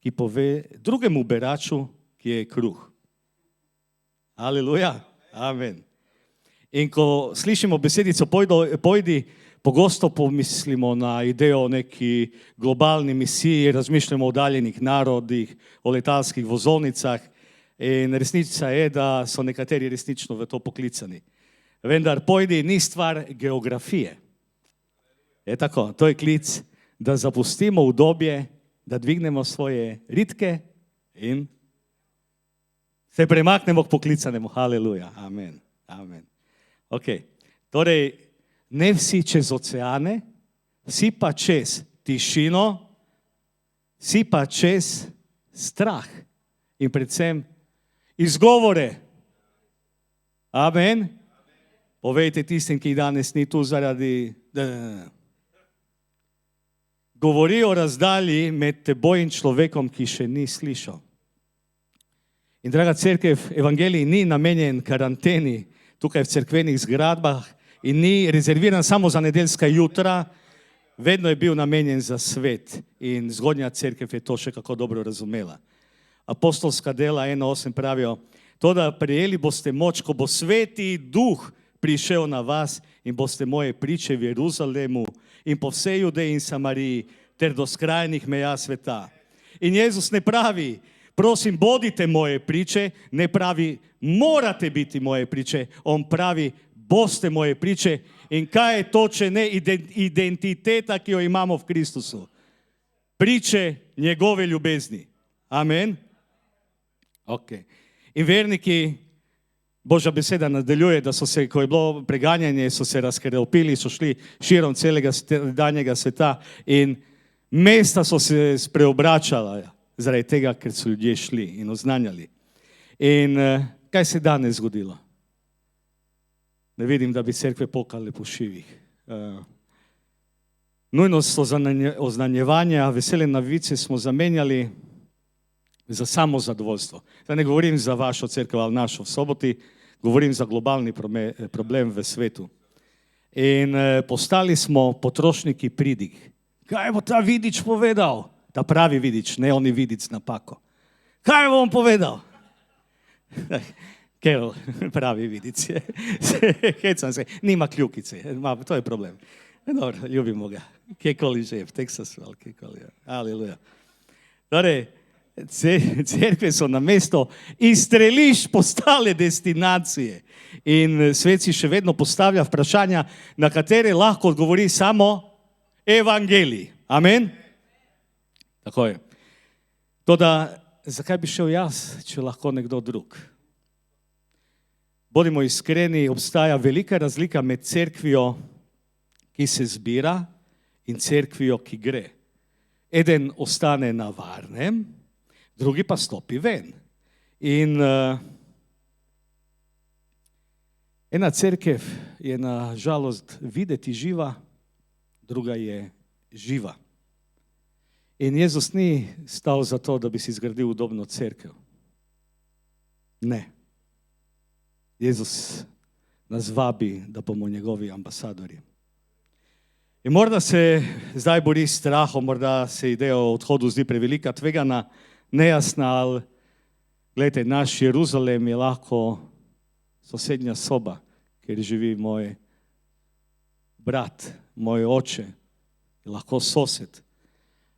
ki pove drugemu beraču, ki je kruh. Aleluja, amen. In ko slišimo besedico pojdi, pogosto pomislimo na idejo o neki globalni misiji, razmišljamo o oddaljenih narodih, o letalskih vozovnicah in resnica je, da so nekateri resnično v to poklicani. Vendar pojdi ni stvar geografije. Je tako, to je klic, da zapustimo udobje, da dvignemo svoje ritke in se premaknemo k poklicanemu. Haleluja, amen, amen. Ok, torej, ne vsi čez oceane, vsi pa čez tišino, vsi pa čez strah in predvsem izgovore. Amen. Povejte tistim, ki danes ni tu zaradi... Govori o razdalji med teboj in človekom, ki še ni slišal. In draga cerkev, evangelij ni namenjen karanteni tukaj v cerkvenih zgradbah in ni rezerviran samo za nedeljska jutra, vedno je bil namenjen za svet in zgodnja cerkev je to še kako dobro razumela. Apostolska dela 1:8 pravijo, toda prejeli boste moč, ko bo Sveti Duh prišel na vas in boste moje priče v Jeruzalemu in po vsej Judeji in Samariji ter do skrajnih meja sveta. In Jezus ne pravi, prosim, bodite moje priče, ne pravi, morate biti moje priče. On pravi, boste moje priče. In kaj je to, če ne identiteta, ki jo imamo v Kristusu? Priče njegove ljubezni. Amen? Ok. In verniki, Božja beseda nadaljuje, da so se, ko je bilo preganjanje, so se razkrepili, so šli širom celega danjega sveta in mesta so se spreobračala zaradi tega, ker so ljudje šli in oznanjali. In kaj se je danes zgodilo? Ne vidim, da bi cerkve pokale po šivih. Nujnost oznanjevanja, vesele novice smo zamenjali za samozadovoljstvo. Da ne govorim za vašo cerkev ali našo v soboti, govorim za globalni problem v svetu. In postali smo potrošniki pridig. Kaj bo ta vidič povedal? Ta pravi vidič, ne oni vidic napako. Kaj bom povedal? Kerol, pravi vidic je. Hecam se, nima kljukice, to je problem. Dobro, ljubimo ga. Kjekoli že, v Teksasu ali kjekoli. Aleluja. Torej, cerkve so na mesto izstrelišč postale destinacije in svet si še vedno postavlja vprašanja, na katere lahko odgovori samo evangelij. Amen? Tako je. Toda, zakaj bi šel jaz, če lahko nekdo drug? Bodimo iskreni, obstaja velika razlika med cerkvijo, ki se zbira, in cerkvijo, ki gre. Eden ostane na varnem, drugi pa stopi ven. In ena cerkev je na žalost videti živa, druga je živa. In Jezus ni stal za to, da bi si zgradil udobno cerkev. Ne. Jezus nas vabi, da bomo njegovi ambasadorji. In morda se zdaj bori s strahom, morda se ideja o odhodu zdi prevelika, tvegana, nejasna, ali gledajte, naš Jeruzalem je lahko sosednja soba, kjer živi moj brat, moj oče, lahko sosed.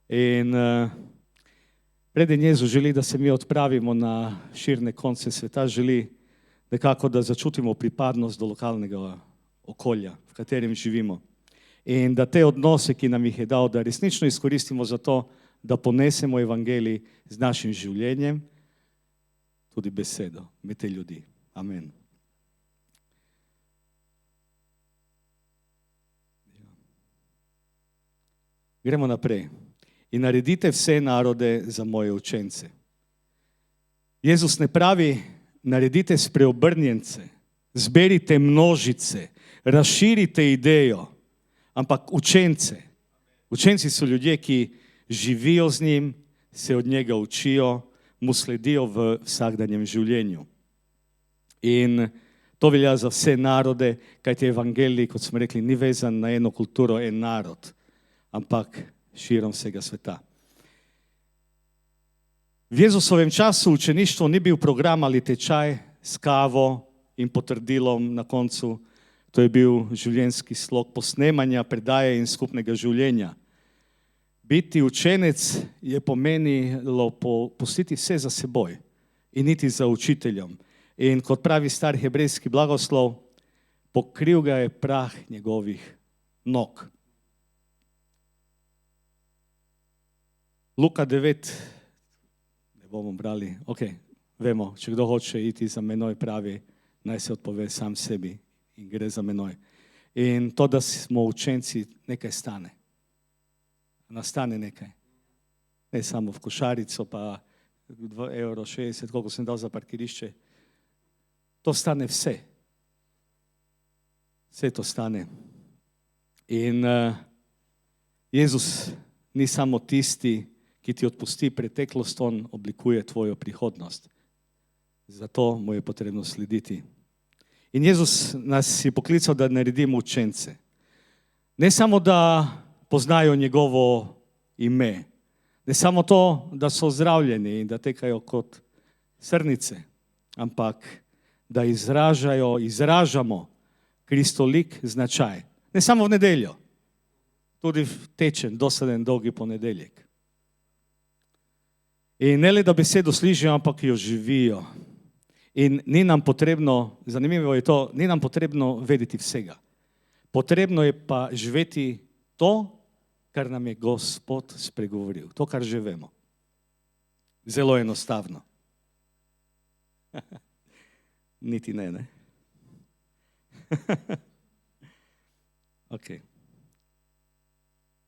In preden Jezus želi, da se mi odpravimo na širne konce sveta, želi nekako, da začutimo pripadnost do lokalnega okolja, v katerem živimo. In da te odnose, ki nam jih je dal, da resnično izkoristimo za to, da ponesemo evangelij z našim življenjem, tudi besedo med te ljudi. Amen. Gremo naprej. In naredite vse narode za moje učence. Jezus ne pravi, naredite spreobrnjence, zberite množice, razširite idejo, ampak učence. Učenci so ljudje, ki živijo z njim, se od njega učijo, mu sledijo v vsakdanjem življenju. In to velja za vse narode, kajti evangelij, kot smo rekli, ni vezan na eno kulturo, en narod, ampak širom vsega sveta. V Jezusovem času učeništvo ni bil program ali tečaj s kavo in potrdilom na koncu. To je bil življenjski slog posnemanja, predaje in skupnega življenja. Biti učenec je pomenilo pustiti vse za seboj in iti za učiteljem. In kot pravi star hebrejski blagoslov, pokril ga je prah njegovih nog. Luka 9, ne bomo brali, vemo, če kdo hoče iti za menoj, pravi, naj se odpove sam sebi in gre za menoj. In to, da smo učenci, nekaj stane. Nastane nekaj. Ne samo v košarico, pa 2,60 €, koliko sem dal za parkirišče. To stane vse. Vse to stane. In Jezus ni samo tisti, ki ti odpusti preteklost, on oblikuje tvojo prihodnost. Zato mu je potrebno slediti. In Jezus nas je poklical, da naredimo učence. Ne samo, da poznajo njegovo ime, ne samo to, da so zdravljeni in da tekajo kot srnice, ampak da izražamo Kristolik značaj. Ne samo v nedeljo, tudi v tečen, dosaden, dolgi ponedeljek. In ne le, da besedo slišijo, ampak jo živijo. In ni nam potrebno, zanimivo je to, ni nam potrebno vedeti vsega. Potrebno je pa živeti to, kar nam je Gospod spregovoril. To, kar že vemo. Zelo enostavno. Niti ne.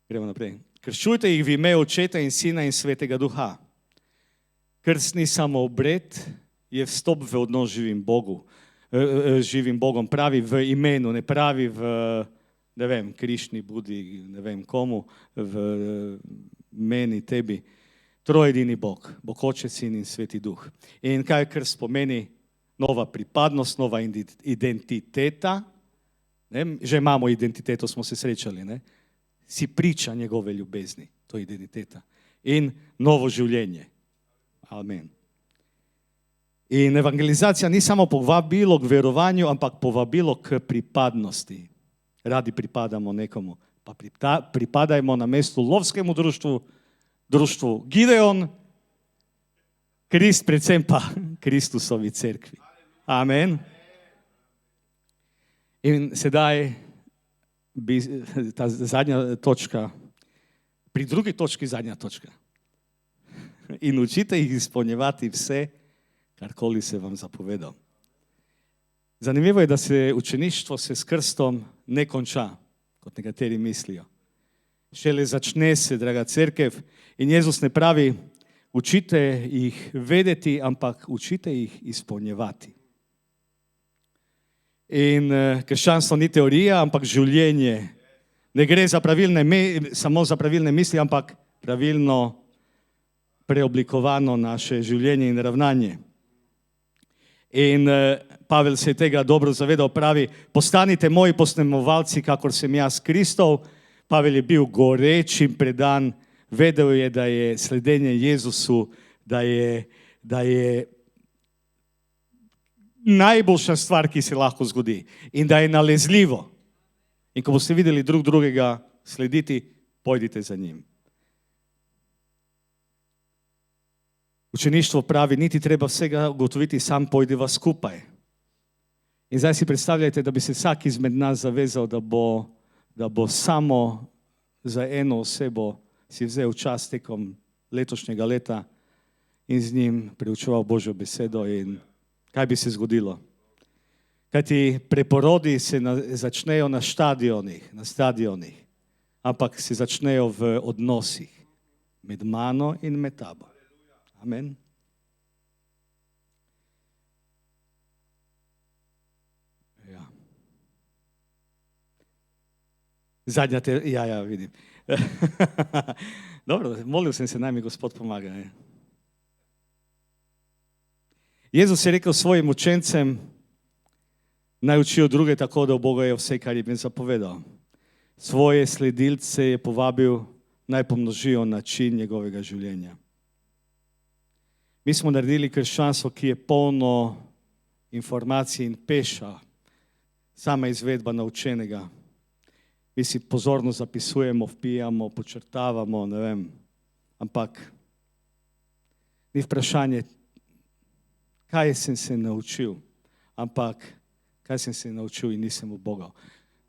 Gremo naprej. Krščujte jih v ime Očeta in Sina in Svetega Duha. Krst ni samo obred, je vstop v odnos živim Bogom. Pravi v imenu, ne pravi v, ne vem, Krišni, Budi, ne vem komu, v meni, tebi. Trojedini Bog, Bog Oče, Sin in Sveti Duh. In kaj krst pomeni? Nova pripadnost, nova identiteta. Ne? Že imamo identiteto, smo se srečali. Ne? Si priča njegove ljubezni, to je identiteta. In novo življenje. Amen. In evangelizacija ni samo povabilo k verovanju, ampak povabilo k pripadnosti. Radi pripadamo nekomu, pa pripadajmo na mestu lovskemu društvu Gideon, Krist, predvsem pa Kristusovi cerkvi. Amen. In sedaj bi ta zadnja točka, pri drugi točki zadnja točka. In učite jih izpolnjevati vse, karkoli se vam zapovedal. Zanimivo je, da se učeništvo s krstom ne konča, kot nekateri mislijo. Šele začne se, draga cerkev, in Jezus ne pravi, učite jih vedeti, ampak učite jih izpolnjevati. In krščanstvo ni teorija, ampak življenje. Ne gre za samo za pravilne misli, ampak pravilno preoblikovano naše življenje in ravnanje. In Pavel se je tega dobro zavedal, pravi, postanite moji posnemovalci, kakor sem jaz Kristov. Pavel je bil goreč in predan, vedel je, da je sledenje Jezusu, da je najboljša stvar, ki se lahko zgodi. In da je nalezljivo. In ko boste videli drug drugega slediti, pojdite za njim. Učeništvo pravi, niti treba vsega ugotoviti, sam pojdiva skupaj. In zdaj si predstavljajte, da bi se vsak izmed nas zavezal, da bo samo za eno osebo si vzel čas tekom letošnjega leta in z njim preučeval Božjo besedo in kaj bi se zgodilo. Kajti preporodi se začnejo na stadionih, ampak se začnejo v odnosih med mano in med tabo. Amen. Ja. Zadnja ja, vidim. Dobro, molil sem se, naj mi Gospod pomaga. Ne? Jezus je rekel svojim učencem, naj učijo druge tako, da obogajo vse, kar jim je zapovedal. Svoje sledilce je povabil, naj pomnožijo način njegovega življenja. Mi smo naredili krščanstvo, ki je polno informacij in peša, sama izvedba naučenega. Mi si pozorno zapisujemo, vpijamo, počrtavamo, ne vem, ampak ni vprašanje, kaj sem se naučil, ampak kaj sem se naučil in nisem ubogal.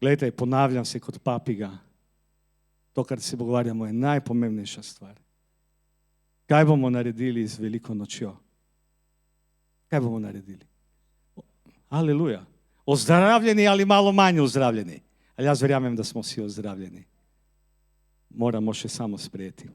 Glejte, ponavljam se kot papiga, to, kar se pogovarjamo, je najpomembnejša stvar. Kaj bomo naredili z veliko nočjo? Kaj bomo naredili? Aleluja. Ozdravljeni ali malo manj ozdravljeni? Ali jaz verjamem, da smo vsi ozdravljeni. Moramo še samo sprejeti.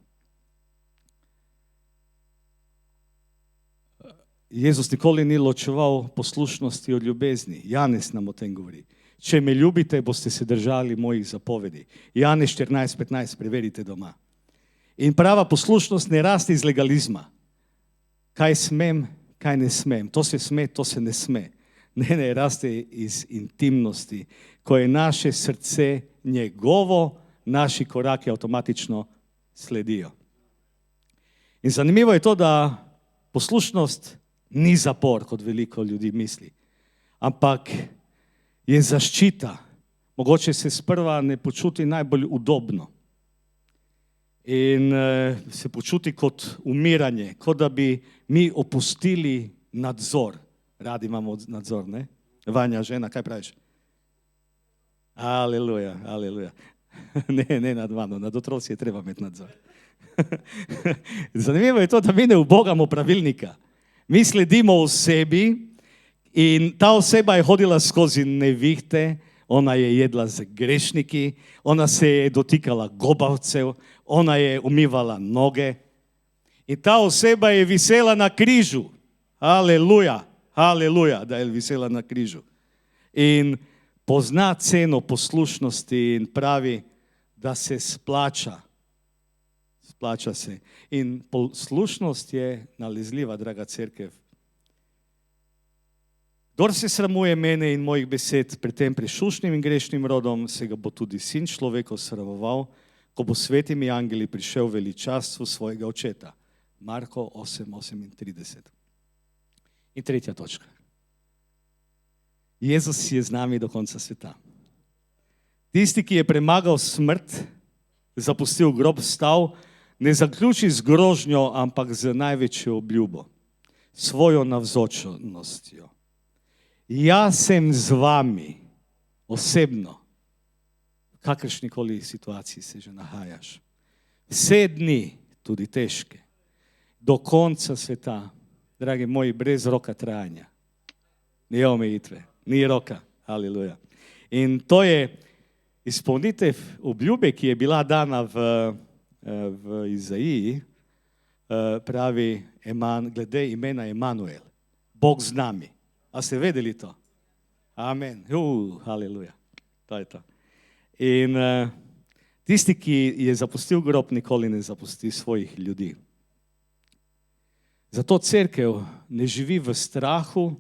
Jezus nikoli ni ločeval poslušnosti od ljubezni. Janez nam o tem govori. Če me ljubite, boste se držali mojih zapovedi. Janez 14:15, preverite doma. In prava poslušnost ne raste iz legalizma. Kaj smem, kaj ne smem. To se sme, to se ne sme. Ne, raste iz intimnosti. Ko je naše srce njegovo, naši koraki avtomatično sledijo. In zanimivo je to, da poslušnost ni zapor, kot veliko ljudi misli, ampak je zaščita. Mogoče se sprva ne počuti najbolj udobno in se počuti kot umiranje, kot da bi mi opustili nadzor. Radi imamo nadzor, ne? Vanja, žena, kaj praviš? Aleluja, aleluja. Ne nad mano, nad otroci je treba imeti nadzor. Zanimivo je to, da mi ne ubogamo pravilnika. Mi sledimo osebi in ta oseba je hodila skozi nevihte, ona je jedla z grešniki, ona se je dotikala gobavcev, ona je umivala noge in ta oseba je visela na križu. Aleluja, aleluja, da je visela na križu. In pozna ceno poslušnosti in pravi, da se splača. Splača se. In poslušnost je nalezljiva, draga cerkev. Kdor se sramuje mene in mojih besed pred tem prešušnim in grešnim rodom, se ga bo tudi sin človekov sramoval, ko bo svetimi angeli prišel v veličastvu svojega očeta. Marko 8:38. In tretja točka. Jezus je z nami do konca sveta. Tisti, ki je premagal smrt, zapustil grob, vstal, ne zaključi z grožnjo, ampak z največjo obljubo, svojo navzočnostjo. Jaz sem z vami osebno, v kakršnikoli situaciji se že nahajaš. Vse dni, tudi težke, do konca sveta, dragi moji, brez roka trajanja. Ni omejitve, ni roka. Aleluja. In to je izpolnitev obljube, ki je bila dana v Izaiji, pravi glede imena Emanuel, Bog z nami. A ste vedeli to? Amen. Aleluja. To je to. In tisti, ki je zapustil grob, nikoli ne zapusti svojih ljudi. Zato cerkev ne živi v strahu,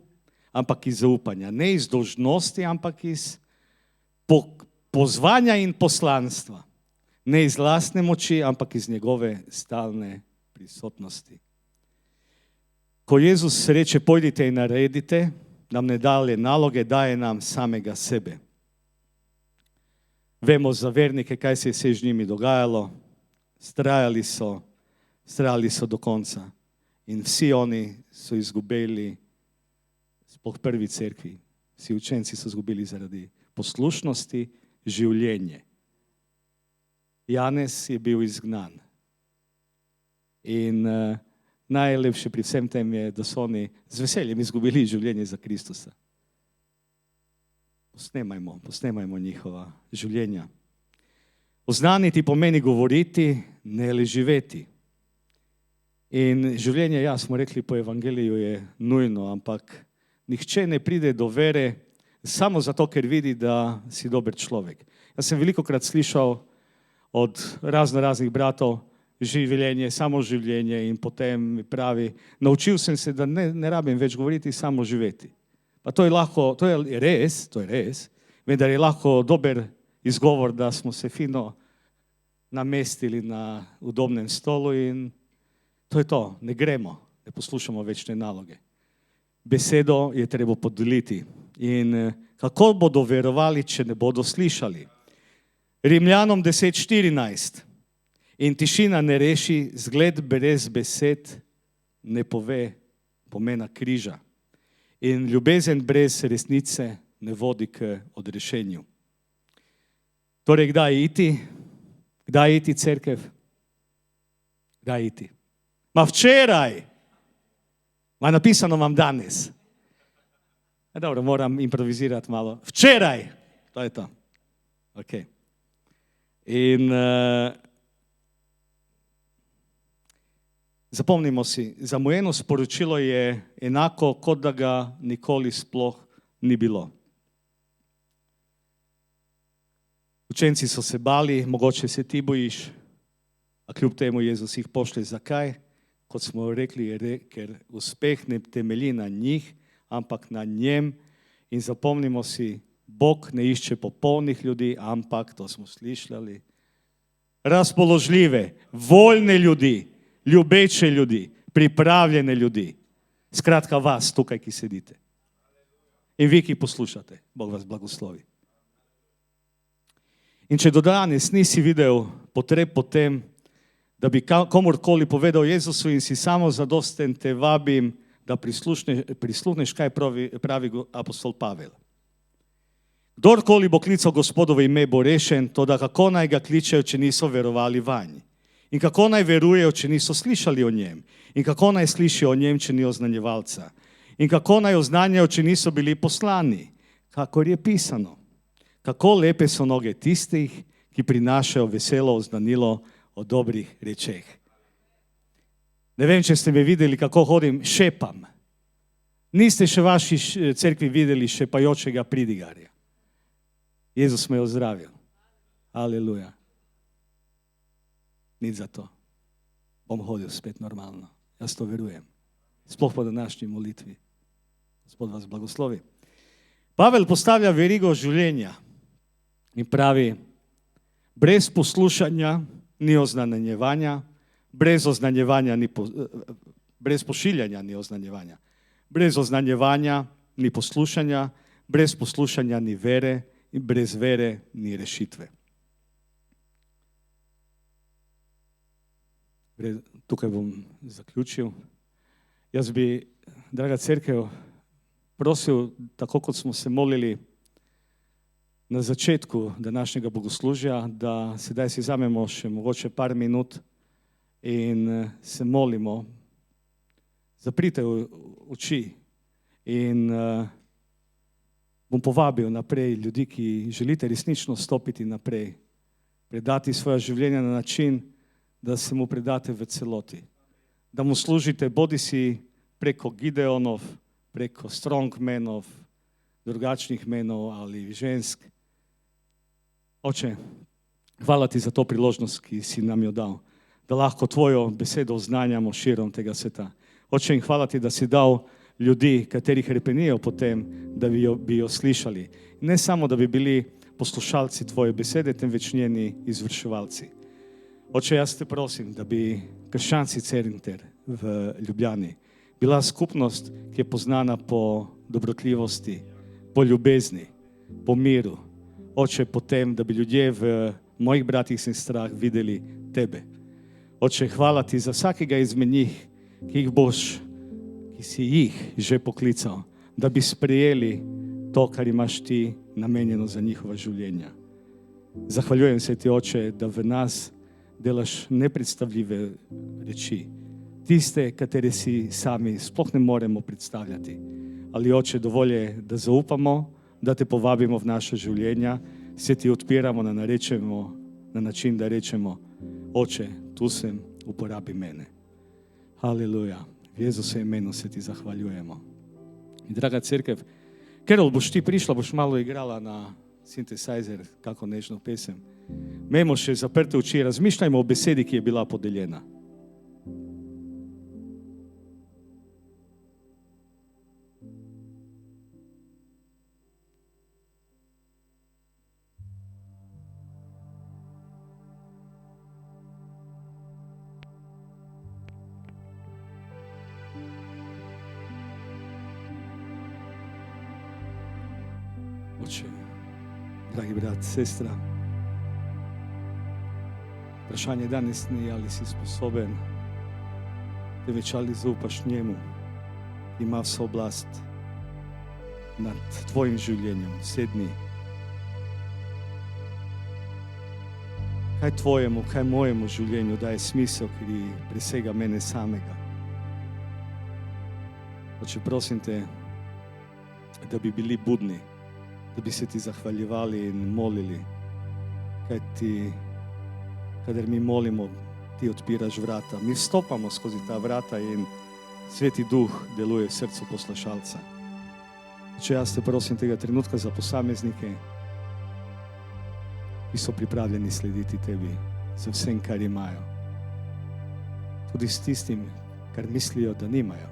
ampak iz zaupanja. Ne iz dolžnosti, ampak iz pozvanja in poslanstva. Ne iz lastne moči, ampak iz njegove stalne prisotnosti. Ko Jezus reče, pojdite in naredite, nam ne daje naloge, daje nam samega sebe. Vemo za vernike, kaj se je vse z njimi dogajalo. Strajali so do konca. In vsi oni so izgubili, sploh prvi cerkvi, vsi učenci so izgubili zaradi poslušnosti življenje. Janez je bil izgnan. In najlepše pri vsem tem je, da so oni z veseljem izgubili življenje za Kristusa. Posnemajmo njihova življenja. Oznaniti pomeni govoriti, ne le živeti. In življenje, ja, smo rekli po evangeliju, je nujno, ampak nihče ne pride do vere samo zato, ker vidi, da si dober človek. Jaz sem velikokrat slišal od raznih bratov življenje, samo življenje in potem mi pravi, naučil sem se, da ne rabim več govoriti, samo živeti. Pa to je res, vendar je lahko dober izgovor, da smo se fino namestili na udobnem stolu in to je to, ne gremo, ne poslušamo več te naloge. Besedo je treba podeliti. In kako bodo verovali, če ne bodo slišali? Rimljanom 10:14. In tišina ne reši, zgled brez besed ne pove pomena križa. In ljubezen brez resnice ne vodi k odrešenju. Torej, kdaj iti? Kdaj iti, cerkev? Kdaj iti? Ma včeraj! Ma napisano vam danes. Dobro, moram improvizirati malo. Včeraj! To je to. Ok. In zapomnimo si, zamujeno sporočilo je enako, kot da ga nikoli sploh ni bilo. Učenci so se bali, mogoče se ti bojiš, a kljub temu Jezus jih pošlje. Zakaj? Kot smo rekli, ker uspeh ne temelji na njih, ampak na njem. In zapomnimo si, Bog ne išče popolnih ljudi, ampak, to smo slišali, razpoložljive, voljne ljudi, ljubeče ljudi, pripravljene ljudi. Skratka vas tukaj, ki sedite. In vi, ki poslušate, Bog vas blagoslovi. In če do danes nisi videl potreb po tem, da bi komorkoli povedal Jezusu in si samo zadosten, te vabim, da prisluhneš, kaj pravi apostol Pavel. Kdorkoli bo klical Gospodovo ime, bo rešen, toda kako naj ga kličejo, če niso verovali vanj? In kako naj verujejo, če niso slišali o njem? In kako naj slišijo o njem, če ni oznanjevalca? In kako naj oznanjajo, če niso bili poslani? Kakor je pisano. Kako lepe so noge tistih, ki prinašajo veselo oznanilo o dobrih rečeh. Ne vem, če ste me videli, kako hodim, šepam. Niste še vaši cerkvi videli šepajočega pridigarja. Jezus me je ozdravil. Aleluja. Nič za to. Bom hodil spet normalno. Jaz to verujem. Sploh po današnji molitvi. Gospod vas blagoslovi. Pavel postavlja verigo življenja in pravi, brez poslušanja ni oznanjevanja, brez pošiljanja ni oznanjevanja, brez oznanjevanja ni poslušanja, brez poslušanja ni vere in brez vere ni rešitve. Tukaj bom zaključil. Jaz bi, draga cerkev, prosil, tako kot smo se molili na začetku današnjega bogoslužja, da sedaj si vzamemo še mogoče par minut in se molimo. Zaprite oči in bom povabil naprej ljudi, ki želite resnično stopiti naprej, predati svoja življenja na način, da se mu predate v celoti. Da mu služite bodisi preko Gideonov, preko strongmenov, drugačnih menov ali žensk. Oče, hvala ti za to priložnost, ki si nam jo dal, da lahko tvojo besedo oznanjamo širom tega sveta. Oče, in hvala ti, da si dal ljudi, katerih repenijo potem, da bi jo slišali. Ne samo, da bi bili poslušalci tvoje besede, temveč njeni izvrševalci. Oče, jaz te prosim, da bi krščanski center v Ljubljani bila skupnost, ki je poznana po dobrotljivosti, po ljubezni, po miru. Oče, po tem, da bi ljudje v mojih bratih in sestrah videli tebe. Oče, hvala ti za vsakega izmed njih, ki si jih že poklical, da bi sprejeli to, kar imaš ti namenjeno za njihova življenja. Zahvaljujem se ti, Oče, da v nas delaš nepredstavljive reči, tiste, katere si sami sploh ne moremo predstavljati. Ali, Oče, dovolj je, da zaupamo, da te povabimo v naše življenja, se ti odpiramo na način, da rečemo, Oče, tu sem, uporabi mene. Haleluja. V Jezusovem imenu se ti zahvaljujemo. In draga cerkev, Carol, boš ti prišla, boš malo igrala na synthesizer, kako nežno pesem. Imejmo še zaprte oči, razmišljajmo o besedi, ki je bila podeljena. Oče, dragi brat, sestra, vprašanje danes ni, ali si sposoben, temveč ali zaupaš njemu, ima vso oblast nad tvojim življenjem, sedni. Kaj tvojemu, kaj mojemu življenju daje smisel, ki presega mene samega? Oče, prosim te, da bi bili budni, da bi se ti zahvaljevali in molili, kaj ti, kadar mi molimo, ti odpiraš vrata. Mi stopamo skozi ta vrata in Sveti Duh deluje v srcu poslušalca. Če jaz te prosim tega trenutka za posameznike, ki so pripravljeni slediti tebi z vsem, kar imajo. Tudi s tistim, kar mislijo, da nimajo.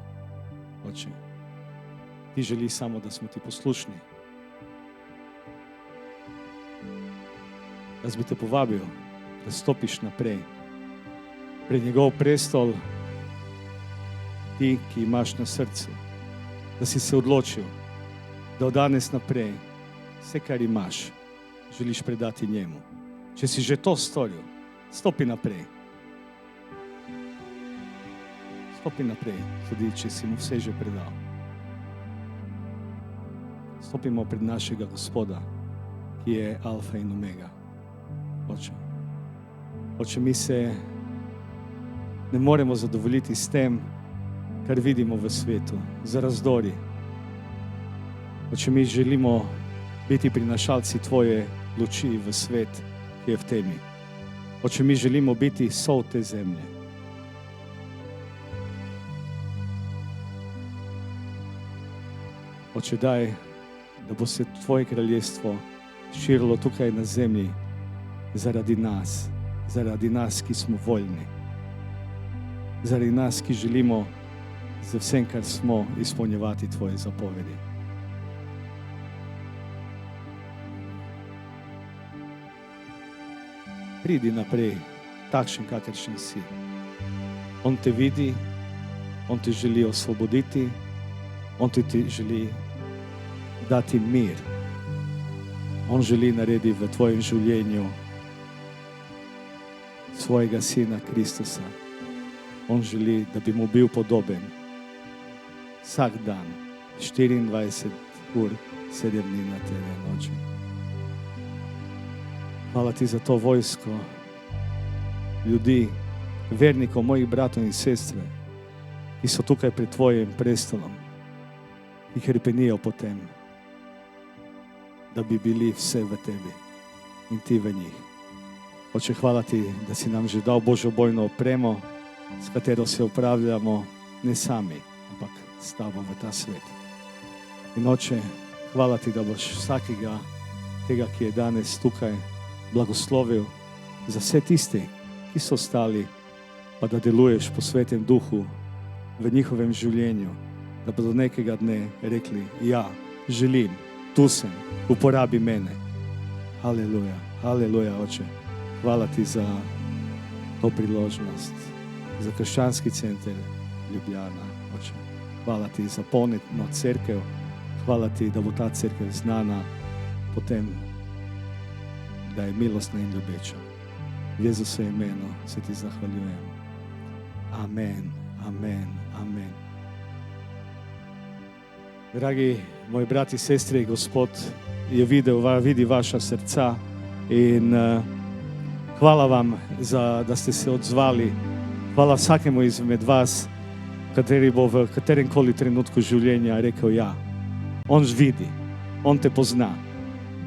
Oče, ti želi samo, da smo ti poslušni. Jaz bi te povabil, da stopiš naprej, pred njegov prestol, ti, ki imaš na srcu, da si se odločil, da od danes naprej vse, kar imaš, želiš predati njemu. Če si že to storil, stopi naprej. Stopi naprej, tudi če si mu vse že predal. Stopimo pred našega Gospoda, ki je alfa in omega. Oče, mi se ne moremo zadovoljiti s tem, kar vidimo v svetu, za razdori. Oče, mi želimo biti prinašalci tvoje luči v svet, ki je v temi. Oče, mi želimo biti sol te zemlje. Oče, daj, da bo se tvoje kraljestvo širilo tukaj na zemlji, zaradi nas, ki smo voljni, zaradi nas, ki želimo z vsem, kar smo, izpolnjevati tvoje zapovedi. Pridi naprej, takšen, kakršen si. On te vidi, on te želi osvoboditi, on ti želi dati mir. On želi narediti v tvojem življenju svojega sina Kristusa. On želi, da bi mu bil podoben vsak dan, 24 ur, 7 dni na tebe noči. Hvala ti za to vojsko ljudi, vernikov, mojih bratov in sestre, ki so tukaj pred tvojim prestolom, ki hrepenijo po tem, da bi bili vse v tebi in ti v njih. Oče, hvala ti, da si nam že dal Božjo bojno opremo, s katero se upravljamo ne sami, ampak s tabo v ta svet. In Oče, hvala ti, da boš vsakega tega, ki je danes tukaj, blagoslovil za vse tiste, ki so stali, pa da deluješ po Svetem Duhu v njihovem življenju, da bodo nekega dne rekli, ja, želim, tu sem, uporabi mene. Haleluja, haleluja, Oče. Hvala ti za to priložnost, za Krščanski center Ljubljana, Oče. Hvala ti za polnetno cerkev, Hvala ti, da bo ta crkva znana potem, da je milostna in ljubeča. V Jezusovo imenu se ti zahvaljujem. Amen, amen, amen. Dragi moji brati i sestre, Gospod je vidi vaša srca in hvala vam da ste se odzvali. Hvala vsakemu izmed vas, kateri bo v katerem koli trenutku življenja rekel ja. On vidi, on te pozna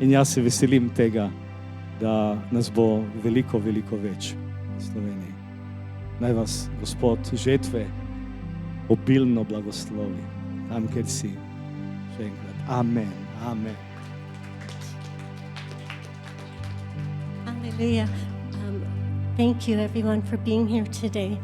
in jaz se veselim tega, da nas bo veliko, veliko več v Sloveniji. Naj vas Gospod žetve obilno blagoslovi, tam, kjer si. Še enkrat. Amen. Amen. Hallelujah. Thank you, everyone, for being here today.